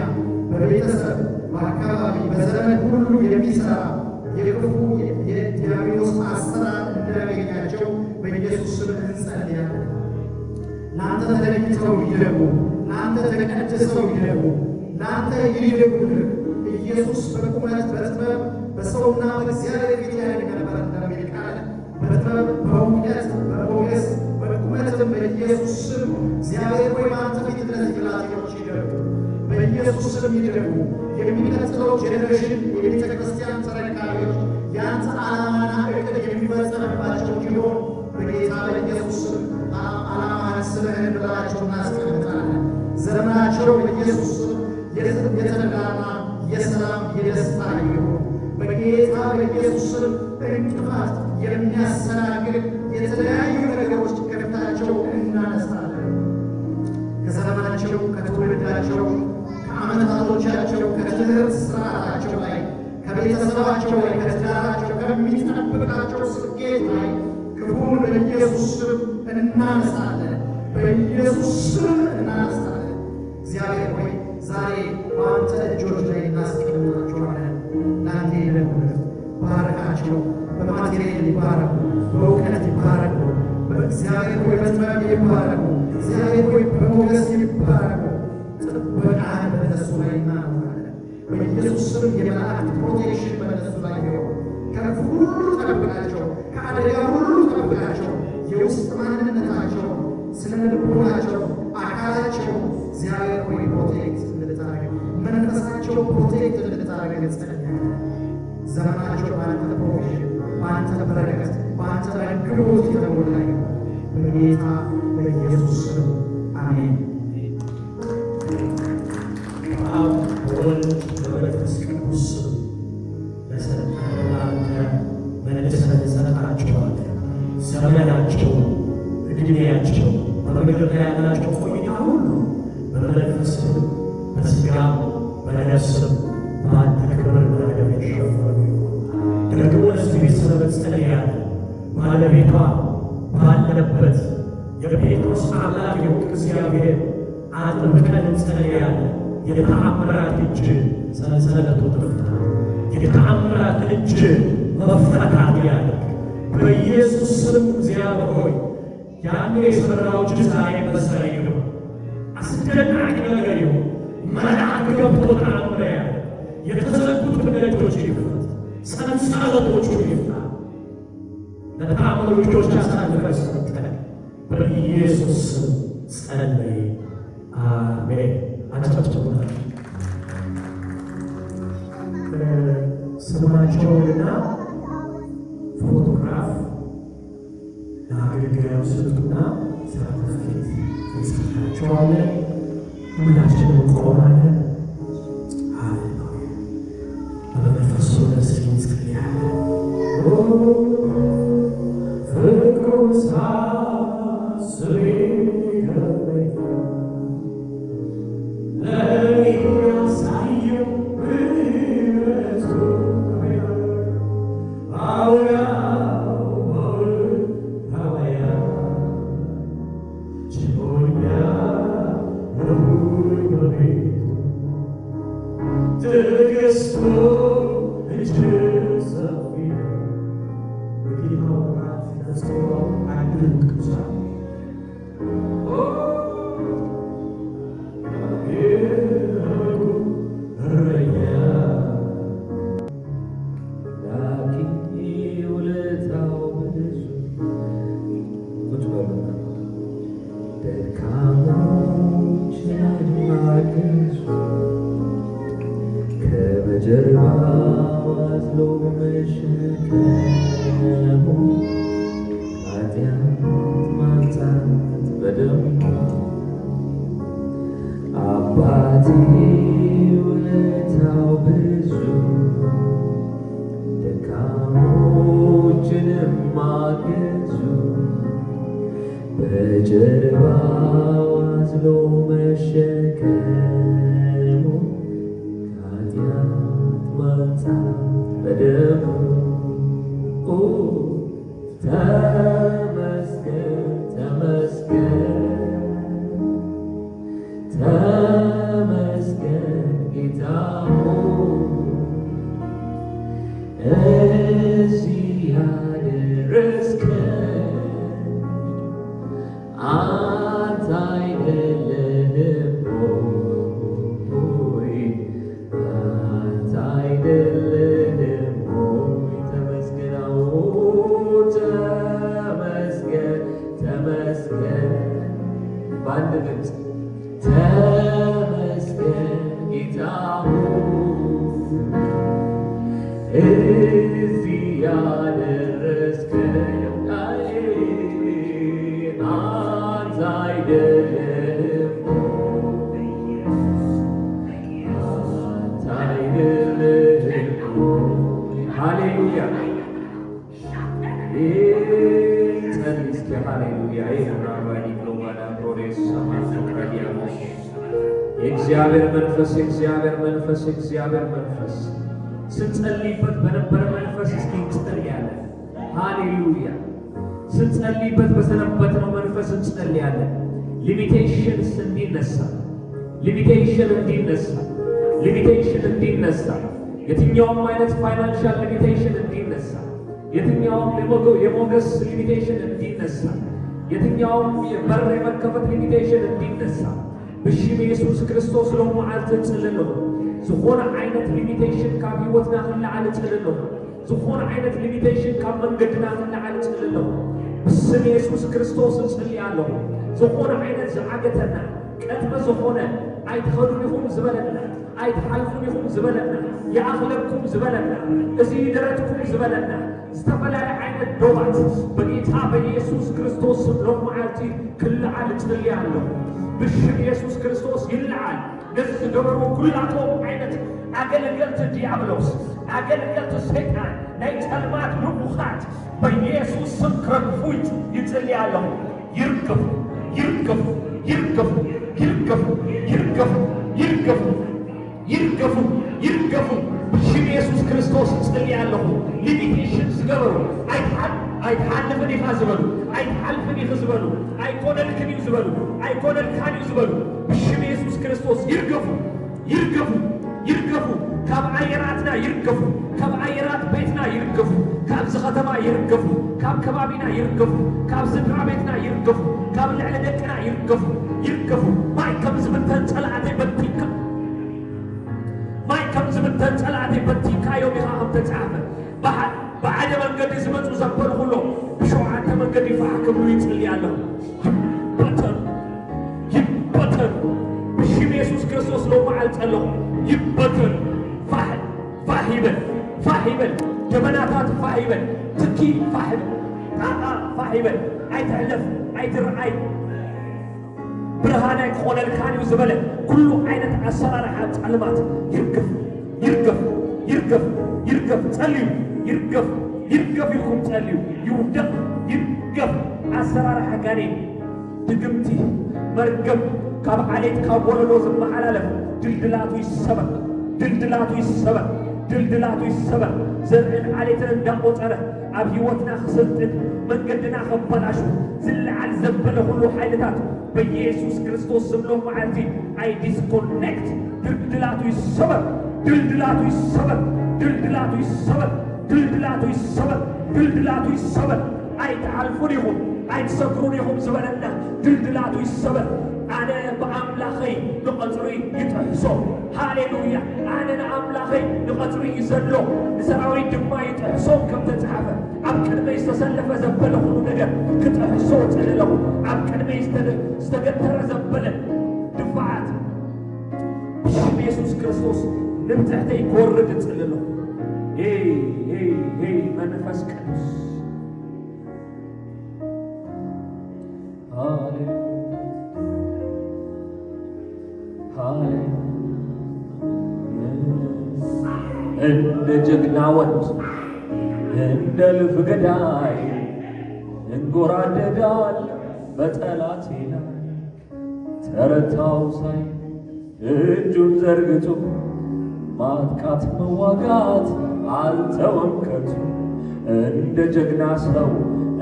[SPEAKER 1] በቤተሰብ በአካባቢ በዘመን ሁሉ የሚሰራ የክፉ የዲያብሎስ አሰራር እንዳያገኛቸው በኢየሱስ ስም እንጸልያለን። ለአንተ ተለይተው ይደጉ፣ ለአንተ ተቀድሰው ይደጉ፣ ለአንተ ይደጉልህ። ኢየሱስ በቁመት በጥበብ በሰውና በእግዚአብሔር ፊት ያድግ ነበር እንደሚል ቃል በጥበብ በእውቀት በሞገስ በቁመትም በኢየሱስ ስም እግዚአብሔር ሆይ በአንተ ፊት እነዚህ ብላቴኖች ይደጉ።
[SPEAKER 3] በኢየሱስ ስም ይደጉ። የሚቀጥለው ጄኔሬሽን የቤተ ክርስቲያን ተረካቢዎች ያንተ ዓላማና እቅድ የሚፈጸምባቸው እንዲሆን በጌታ በኢየሱስ ስም ዓላማህን ስምህን ብላቸው እናስቀምጣለን። ዘመናቸው በኢየሱስ ስም የተድላና የሰላም የደስታ ይሁን። በጌታ በኢየሱስ ስም እንቅፋት የሚያሰናግድ የተለያዩ ነገሮች ከፊታቸው እናነሳለን። ከዘመናቸው፣ ከትውልዳቸው፣ ከዓመታቶቻቸው፣ ከትምህርት ስርዓታቸው ላይ፣ ከቤተሰባቸው ላይ፣ ከትዳራቸው፣ ከሚጠብቃቸው ስኬት ላይ ክፉን በኢየሱስ ስም እናነሳለን። በኢየሱስ ስም እናነሳለን። እግዚአብሔር ሆይ ዛሬ በአንተ እጆች ላይ እናስቀምጣቸዋለን። ለአንተ ይደጉልህ። ባረካቸው። በማቴሪያል ይባረኩ፣ በእውቀት ይባረኩ። በእግዚአብሔር ሆይ በጥበብ ይባረኩ። እግዚአብሔር ሆይ በሞገስ ይባረኩ። ጥበቃህን በእነሱ ላይ እናኖራለን። በኢየሱስ ስም የመላእክት ፕሮቴክሽን በእነሱ ላይ ይሁን። ከክፉ ሁሉ ጠብቃቸው፣ ከአደጋ ሁሉ ጠብቃቸው። የውስጥ ማንነታቸው፣ ስነ ልቦናቸው፣ አካላቸው እግዚአብሔር ሆይ ፕሮቴክት እንድታረግ፣ መንፈሳቸው ፕሮቴክት እንድታረግ ጸልያለሁ። ዘመናቸው በአንተ ፕሮቪዥን፣ በአንተ በረከት፣ በአንተ ረግቦት የተሞላ ይሁን። በጌታ በኢየሱስ ስም አሜን።
[SPEAKER 1] አብ በወልድ በመንፈስ ቅዱስ ስም ለሰጠን ለአንተ መልሰን እንሰጣቸዋለን። ዘመናቸው፣ ዕድሜያቸው፣ በምድር ላይ ያላቸው ቆይታ ሁሉ በመንፈስም በሥጋም በነፍስም በአንተ ክብር በደም የተሸፈኑ ይሁን። ደግሞ ለዚህ ቤተሰብ ጸልያለሁ። ባለቤቷ ባለበት የጴጥሮስ አምላክ የሆንክ እግዚአብሔር አጥብቀን እንጸልያለን። የተአምራት እጅ ሰንሰለቱ ትፍታ። የተአምራት እጅ መፈታት ያድርግ በኢየሱስ ስም። እግዚአብሔር ሆይ ያኔ የሠራው እጅ ዛሬ በሥራ ይግባ። አስደናቂ ነገር ይሁን። መልአክ ገብቶ ተአምር ያድርግ። የተዘጉት ደጆች ይክፈት፣ ሰንሰለቶቹ ይፍታ። ለተአምር እጆች አሳልፈህ ሰጠን። በኢየሱስ ስም ጸለይ፣ አሜን። አጨብጭቡና ስማቸውንና ፎቶግራፍ ለአገልጋዩ ስጡና ሰርተፍኬት እንሰጣቸዋለን። ሁላችንም እንቆማለን። በመንፈሱ ለስኪ እንጸልያለን። ፍቅሩ ሳስቤ ገባኝ ለእኔ ያሳየው ምሕረቱ ትዕግስቱ እጅግ ሰፊ በጌታ ወራት ተጽፈው አይደል ቅዱሳን
[SPEAKER 2] ከጀርባው አዝሎ መሸከሙ ኃጢአት ማንጻት በደሙ አባቴ ውለታው ብዙ ደካሞችንም ማገዙ በጀርባው አዝሎ መሸከሙ ኃጢአት ማንጻት በደሙ ተመስገን ተመስገን ተመስገን ጌታ እዚህ ያደረስከን አንተ አይደለህም ሆይ አንተ አይደለህም ሆይ ተመስገን ተመስገን ተመስገን በአንድ ድምፅ ተመስገን እዚህ ያደረስከኝ አንተ አይደለህም አንተ አይደለህም። ሃሌሉያ ጸልይ እስኪ ሃሌሉያ ራባኒ ግሎባላ ፕሮዴስ ሰማቱ ራዲያሞስ የእግዚአብሔር መንፈስ የእግዚአብሔር መንፈስ የእግዚአብሔር መንፈስ ስንጸልይበት በነበረ መንፈስ እስኪ እንጸልያለን። ሃሌሉያ ስንጸልይበት በሰነበትነው መንፈስ እንጸልያለን። ሊሚቴሽንስ እንዲነሳ ሊሚቴሽን እንዲነሳ ሊሚቴሽን እንዲነሳ የትኛውም አይነት ፋይናንሻል ሊሚቴሽን እንዲነሳ የትኛውም የሞገስ ሊሚቴሽን እንዲነሳ የትኛውም የበር የመከፈት ሊሚቴሽን እንዲነሳ ብሽም ኢየሱስ ክርስቶስ ሎሙ ዓልተ ጽልሎ ዝኾነ ዓይነት ሊሚቴሽን ካብ ህይወትና ክለዓል ጽልሎ ዝኾነ ዓይነት ሊሚቴሽን ካብ መንገድና ክለዓል ጽልሎ ብስም ኢየሱስ ክርስቶስ እንጽልያለሁ። ዝኾነ ዓይነት ዝዓገተና ቀጥመ ዝኾነ ኣይትኸዱን ኢኹም ዝበለና ኣይትሓልፉን ኢኹም ዝበለና ይኣኽለብኩም ዝበለና እዚ ደረትኩም ዝበለና ዝተፈላለዩ ዓይነት ዶባት በጌታ በኢየሱስ ክርስቶስ ሎሙ ዓልቲ ክለዓል ጽልያለሁ። ብሽም ኢየሱስ ክርስቶስ ይልዓል። ነዚ ዝገበሩ ኩላቶም ዓይነት ኣገልገልቲ ዲያብሎስ ኣገልገልቲ ሰይጣን ናይ ጸልማት ልኡኻት በኢየሱስ ስም ክረግፉ ይጽልያለሁ። ይርገፉ ይርገፉ ይርገፉ ይርገፉ ይርገፉ ይርገፉ ይርገፉ ይርገፉ ብሽም ኢየሱስ ክርስቶስ ጽልያለሁ። ሊሚቴሽን ዝገበሩ ኣይትሓልፍን ኢኻ ዝበሉ ኣይትሓልፍን ኢኽ ዝበሉ ኣይኮነልክን እዩ ዝበሉ ኣይኮነልካን እዩ ዝበሉ ብሽም ኢየሱስ ክርስቶስ ይርገፉ ይርገፉ ይርገፉ። ካብ ኣየራትና ይርገፉ ካብ ኣየራት ቤትና ይርገፉ ካብዚ ከተማ ይርገፉ ካብ ከባቢና ይርገፉ ካብ ስድራ ቤትና ይርገፉ ካብ ልዕሊ ደቅና ይርገፉ ይርገፉ። ማይ ከም ዝምተን ጸላእተይ በቲካ ማይ ከም ዝምተን ጸላእተይ በቲካዮም ኢኻ ከም ተጻሕፈ በዓደ መንገዲ ዝመፁ ዘበሉ ኩሎ ብሸውዓተ መንገዲ ይፋሕ ክብሉ ይጽልያለሁ። ይበተኑ ይበተኑ ብሽም ኢየሱስ ክርስቶስ ሎሙ ዓልጸለኹ ይበተኑ። ፋሕ ይበል ፋሕ ይበል ጀበናታት ፋሕ ይበል ትኪ ፋሕ ጣጣ ፋሕ ይበል ኣይትዕለፍ ኣይትርአይ ብርሃናይ ክኾነልካን እዩ ዝበለ ኩሉ ዓይነት ኣሰራርሓ ጸልማት ይርገፍ ይርገፍ ይርገፍ ይርገፍ። ጸልዩ ይርገፍ ይርገፍ ኢልኩም ጸልዩ ይውደቕ ይርገፍ። ኣሰራርሓ ጋኔን ድግምቲ መርገም ካብ ዓሌት ካብ ወለዶ ዝመሓላለፍ ድልድላቱ ይሰበር ድልድላቱ ይሰበር ድልድላቱ ይሰበር። ዘርዕን ዓሌትን እንዳቆፀረ ኣብ ህይወትና ክስልጥን መንገድና ከበላሹ ዝለዓል ዘበለ ኩሉ ሓይልታት በኢየሱስ ክርስቶስ ስም ሎሙ ዓልቲ ኣይ ዲስኮኔክት። ድልድላቱ ይሰበር ድልድላቱ ይሰበር ድልድላቱ ይሰበር ድልድላቱ ይሰበር ድልድላቱ ይሰበር። ኣይትሓልፉን ኢኹም ኣይትሰክሩን ኢኹም ዝበለና ድልድላቱ ይሰበር። ኣነ ብኣምላኸይ ንቐፅሪ ይጥሕሶ ሃሌሉያ። ኣነ ንኣምላኸይ ንቐፅሪ እዩ ዘሎ ንሰራዊት ድማ ይጥሕሶም ከም ተጻሕፈ ኣብ ቅድመይ ዝተሰለፈ ዘበለ ኩሉ ነገር ክጥሕሶ ጽልለኹ ኣብ ቅድመይ ዝተገተረ ዘበለ ድፍዓት ብሽም ኢየሱስ ክርስቶስ ንብትሕተይ ክወርድ ጽልለኹ። መንፈስ ቅዱስ እንደ ጀግና ወንድ እንደ ልፍ ገዳይ እንጎራደዳል በጠላቴ ላይ ተረታው ሳይ እጁን ዘርግቶ ማጥቃት መዋጋት አልተወም ከቶ እንደ ጀግና ሰው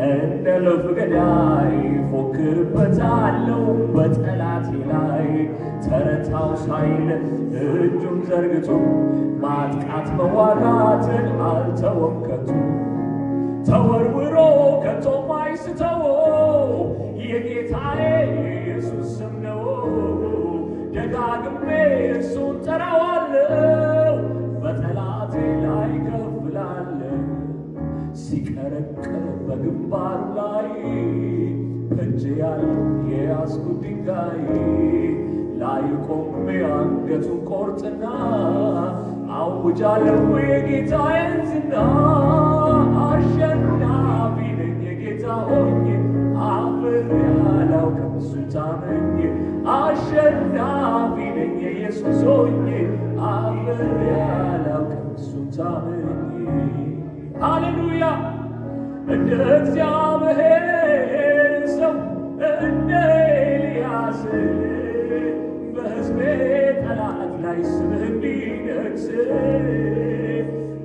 [SPEAKER 2] እንደ ልፍ ገዳይ ፎክርበታለሁ በጠላቴ ላይ ተረታው ሳይል እጁን ዘርግቶ ማጥቃት መዋጋትን አልተወም ከቶ ተወርውሮ ከቶም አይስተው የጌታዬ ኢየሱስ ስም ነው። ደጋግሜ እሱን ጠራዋለሁ በጠላቴ ላይ ከፍ እላለሁ። ሲቀረቅር በግንባሩ ላይ እጄ ያለው የያዝኩት ድንጋይ
[SPEAKER 1] ላይ ቆሜ አንገቱን ቆርጥና አውጃለሁ የጌታዬን ዝና። አሸናፊ ነኝ የጌታ ሆኜ አፍሬ አላውቅም እሱን ታምኜ። አሸናፊ ነኝ የኢየሱስ ሆኜ አፍሬ አላውቅም እሱን ታምኜ። ሃሌሉያ! እንደ እግዚአብሔር ሰው እንደ ኤልያስ በሕዝቤ ጠላት ላይ ስምህ እንዲነግስ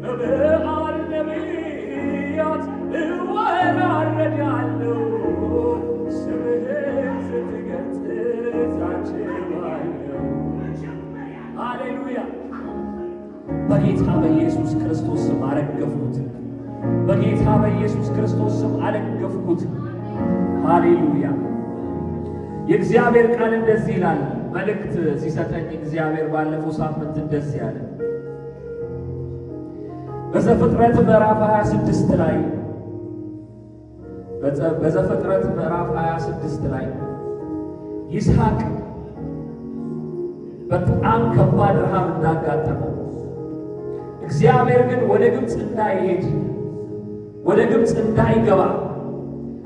[SPEAKER 1] በበዓል ነቢያት እወራረዳለሁ። ስምህን ስትገልጥ ታጅባለሁ። ሃሌሉያ! በጌታ በኢየሱስ ክርስቶስ ስም አረገፍኩት። በጌታ በኢየሱስ ክርስቶስ ስም አረገፍኩት። ሃሌሉያ! የእግዚአብሔር ቃል እንደዚህ ይላል። መልእክት ሲሰጠኝ እግዚአብሔር ባለፈው ሳምንት እንደዚህ ያለ በዘፍጥረት ምዕራፍ 26 ላይ በዘፍጥረት ምዕራፍ 26 ላይ ይስሐቅ በጣም ከባድ ረሃብ እንዳጋጠመው እግዚአብሔር ግን ወደ ግብፅ እንዳይሄድ ወደ ግብፅ እንዳይገባ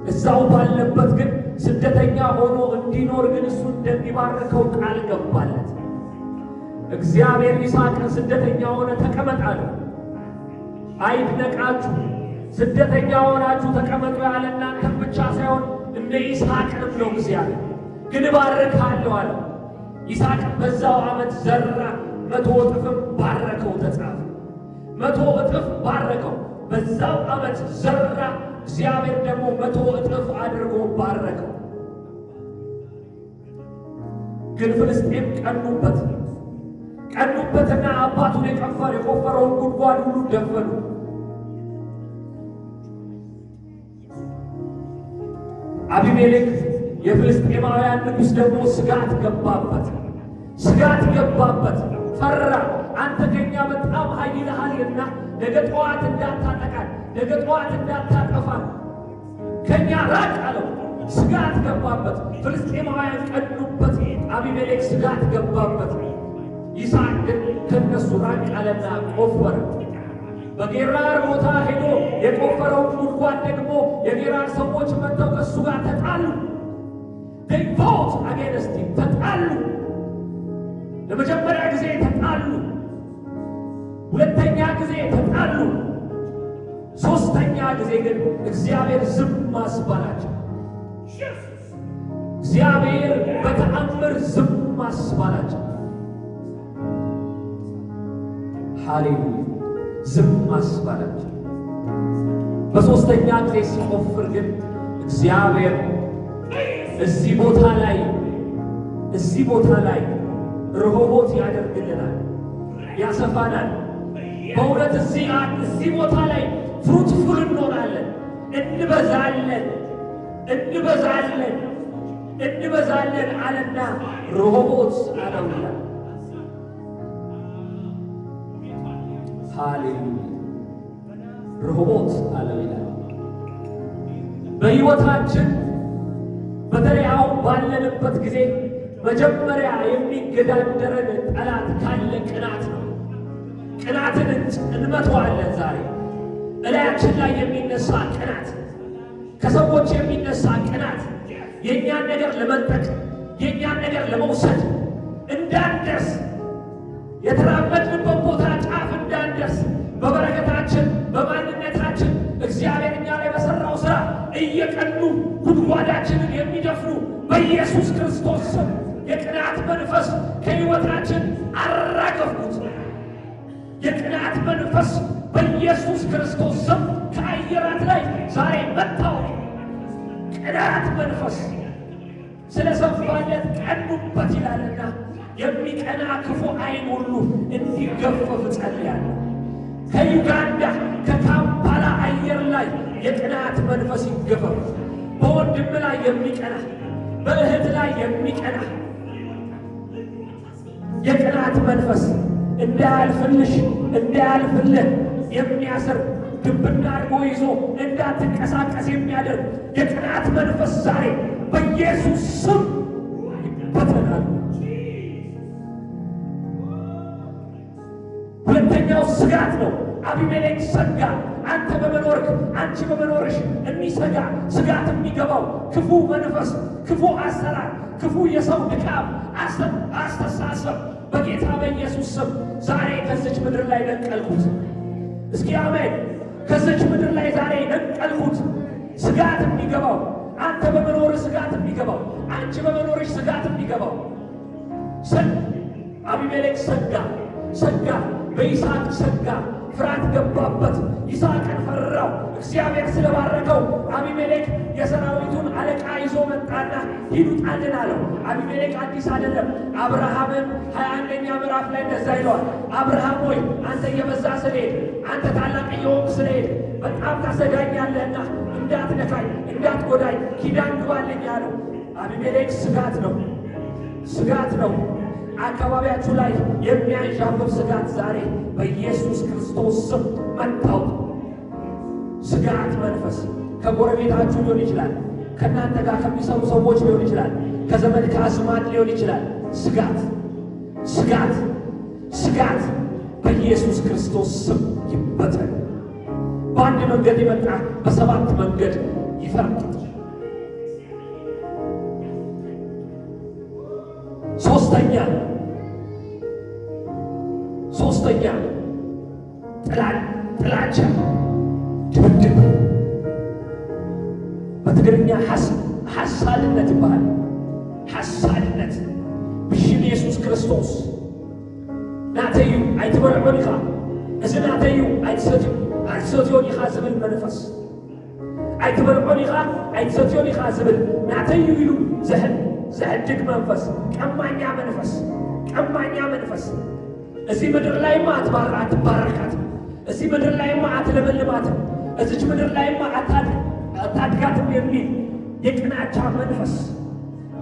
[SPEAKER 1] እዛው ባለበት ግን ስደተኛ ሆኖ እንዲኖር ግን እሱ እንደሚባርከው ቃል ገባለት። እግዚአብሔር ይስሐቅን ስደተኛ ሆነ ተቀመጥ አለው። አይድነቃችሁ፣ ስደተኛ ሆናችሁ ተቀመጡ ያለ እናንተን ብቻ ሳይሆን እንደ ይስሐቅንም ነው። እግዚአብሔር ግን እባርክሃለሁ አለው። ይስሐቅ በዛው ዓመት ዘራ፣ 100 እጥፍም ባረከው ተጻፈ። 100 እጥፍ ባረከው። በዛው ዓመት ዘራ፣ እግዚአብሔር ደግሞ 100 እጥፍ አድርጎ ባረከው። ግን ፍልስጤም ቀኑበትና አባቱን የቆፈረውን ጉድጓድ ሁሉ ደፈኑ። አቢሜሌክ የፍልስጤማውያን ንጉሥ ደግሞ ስጋት ገባበት፣ ፈራ። አንተ ከኛ በጣም ኃይልሃልና ነገ ጠዋት እንዳታጠቃን፣ ነገ ጠዋት እንዳታጠፋን ከኛ ራቅ አለው። ስጋት ገባበት። ፍልስጤማውያን ቀኑበት። አቢሜሌክ ስጋት ገባበት። ይስሐቅ ግን ከነሱ ራቅ አለና ቆፈረ። በጌራር ቦታ ሄዶ የቆፈረውን ጉድጓድ ደግሞ የጌራር ሰዎች መጥተው ከእሱ ጋር ተጣሉ። ዴይቮት አጌንስቲ ተጣሉ። ለመጀመሪያ ጊዜ ተጣሉ። ሁለተኛ ጊዜ ተጣሉ። ሶስተኛ ጊዜ ግን እግዚአብሔር ዝም አስባላቸው። እግዚአብሔር በተአምር ዝም አስባላቸው። ሃሌሉያ! ዝም አስባላቸው። በሶስተኛ ጊዜ ሲቆፍር ግን እግዚአብሔር እዚህ ቦታ ላይ ረሆቦት ያደርግልናል፣ ያሰፋናል። በእውነት እዚህ ቦታ ላይ ፍሩትፉል እንሆናለን፣ እንበዛለን አለና ረሆቦት አለውላ። ሃሌሉያ! ረሆቦት አለው ይላል። በሕይወታችን በተለይ አሁን ባለንበት ጊዜ መጀመሪያ የሚገዳደረን ጠላት ካለ ቅናት ነው። ቅናትን እንመተዋለን። ዛሬ እላያችን ላይ የሚነሳ ቅናት፣ ከሰዎች የሚነሳ ቅናት፣ የእኛን ነገር ለመንጠቅ፣ የእኛን ነገር ለመውሰድ እንዳንደርስ፣ የተራመድንበት ቦታ ጫፍ እንዳንደርስ፣ በበረከታችን በማንነታችን እግዚአብሔር እኛ ላይ በሠራው ሥራ እየቀኑ ጉድጓዳችንን የሚደፍኑ በኢየሱስ ክርስቶስ ስም የቅናት መንፈስ ከሕይወታችን አራገፍኩት። የቅናት መንፈስ በኢየሱስ ክርስቶስ ስም ከአየራት ላይ ዛሬ መታው። ቅናት መንፈስ ስለሰፋለት ቀኑበት ይላልና የሚቀና ክፉ ዓይን ሁሉ እንዲገፈፍ ጸልያለሁ። ከዩጋንዳ ከካምፓላ አየር ላይ የቅናት መንፈስ ይገፈፍ። በወንድም ላይ የሚቀና በእህት ላይ የሚቀና የቅናት መንፈስ እንዳያልፍልሽ እንዳያልፍልህ የሚያስር ግብና አድርጎ ይዞ እንዳትንቀሳቀስ የሚያደርግ የቅናት መንፈስ ዛሬ በኢየሱስ ስም ይበተናል። ሶስተኛው ስጋት ነው። አቢሜሌክ ሰጋ። አንተ በመኖርህ አንቺ በመኖርሽ የሚሰጋ ስጋት የሚገባው ክፉ መንፈስ፣ ክፉ አሰራር፣ ክፉ የሰው ድካም አስተሳሰብ በጌታ በኢየሱስ ስም ዛሬ ከዚች ምድር ላይ ነቀልኩት። እስኪ አሜን። ከዚች ምድር ላይ ዛሬ ነቀልኩት። ስጋት የሚገባው አንተ በመኖርህ ስጋት የሚገባው አንቺ በመኖርሽ ስጋት የሚገባው አቢሜሌክ ሰጋ። በይስሐቅ ሰጋ። ፍርሃት ገባበት። ይስሐቅን ፈራው። እግዚአብሔር ስለባረከው አቢሜሌክ የሰራዊቱን አለቃ ይዞ መጣና ሂዱ ጣልን አለው። አቢሜሌክ አዲስ አይደለም። አብርሃምም 21ኛ ምዕራፍ ላይ እንደዛ ይለዋል። አብርሃም ሆይ አንተ እየበዛ ስለሄድ፣ አንተ ታላቅ እየሆንክ ስለሄድ በጣም ታሰጋኛለህና እንዳትነካኝ፣ እንዳትጎዳኝ ኪዳን ግባልኝ አለው። አቢሜሌክ ስጋት ነው። አካባቢያችሁ ላይ የሚያንዣብብ ስጋት ዛሬ በኢየሱስ ክርስቶስ ስም መታው። ስጋት መንፈስ ከጎረቤታችሁ ሊሆን ይችላል፣ ከእናንተ ጋር ከሚሰሩ ሰዎች ሊሆን ይችላል፣ ከዘመድ ከአዝማድ ሊሆን ይችላል። ስጋት በኢየሱስ ክርስቶስ ስም ይበተን። በአንድ መንገድ ይመጣ፣ በሰባት መንገድ ይፈርጥ። ሶስተኛ ጥላቻ፣ ድብድብ፣ በትግርኛ ሐሳልነት ይባላል። ሐሳልነት ብሽም ኢየሱስ ክርስቶስ ናተዩ ኣይትበልዑን ኢኻ፣ እዚ ናተዩ ኣይትሰትዮን ኢኻ ዝብል መንፈስ፣ ኣይትበልዑን ኢኻ ኣይትሰትዮን ኢኻ ዝብል ናተዩ ኢሉ ዘሕድግ መንፈስ፣ ቀማኛ መንፈስ እዚህ ምድር ላይማ አትባረካትም። እዚህ ምድር ላይማ አትለመልማትም። እዚች ምድር ላይማ አታድጋትም የሚል የቅናቻ መንፈስ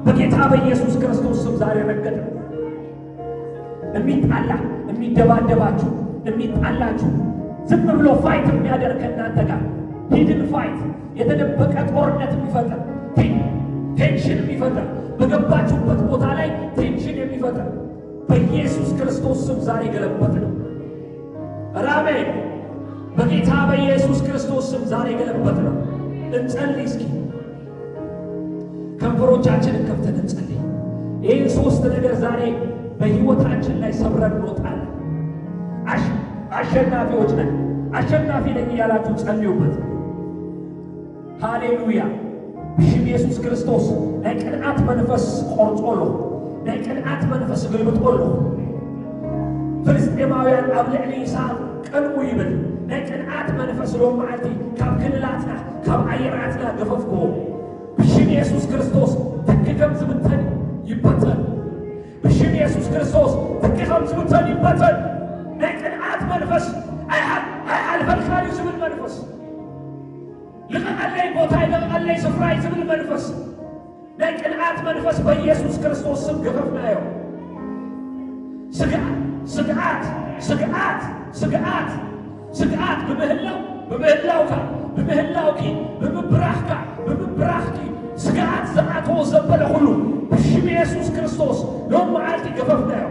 [SPEAKER 1] በጌታ በኢየሱስ ክርስቶስ ስም ዛሬ ረገጠ። የሚደባደባችሁ የሚጣላችሁ ዝም ብሎ ፋይት የሚያደርግ እናንተ ጋር ሂድን ፋይት፣ የተደበቀ ጦርነት የሚፈጥር ቴንሽን የሚፈጥር በገባችሁበት ቦታ ላይ ቴንሽን የሚፈጥር በኢየሱስ ክርስቶስ ስም ዛሬ ገለበጥ ነው። አሜን። በጌታ በኢየሱስ ክርስቶስ ስም ዛሬ ገለበጥ ነው። እንጸልይ እስኪ ከንፈሮቻችንን ከፍተን እንጸልይ። ይህን ሶስት ነገር ዛሬ በሕይወታችን ላይ ሰብረን እንወጣለን። አሸናፊዎች ነን። አሸናፊ ነኝ እያላችሁ ጸልዩበት። ሃሌሉያ። ብሽም ኢየሱስ ክርስቶስ ናይ ቅንዓት መንፈስ ቆርጾሎ፣ ናይ ቅንዓት መንፈስ ግልብጦሎ። ፍልስጤማውያን ኣብ ልዕሊ ይስሐቅ ቀንኡ ይብል ናይ ቅንዓት መንፈስ ሎም መዓልቲ ካብ ክልላትና ካብ ኣየራትና ገፈፍክዎ። ብሽም ኢየሱስ ክርስቶስ ትኪ ከም ዝብተን ይበተን። ብሽም ኢየሱስ ክርስቶስ ትኪ ከም ዝብተን ይበተን። ናይ ቅንዓት መንፈስ ኣይሓልፈልካዩ ዝብል መንፈስ፣ ልቐቐለይ ቦታ ይልቐቐለይ ስፍራይ ዝብል መንፈስ፣ ናይ ቅንዓት መንፈስ በኢየሱስ ክርስቶስ ስም ገፈፍናዮ። ስግዓት ብምህላውካ ብምህላውኪ ብምብራኽካ ብምብራኽኪ ስግዓት ዝኣተዎ ዘበለ ሁሉ ብሽም ኢየሱስ ክርስቶስ ሎም መዓልቲ ገፈፍናዮ።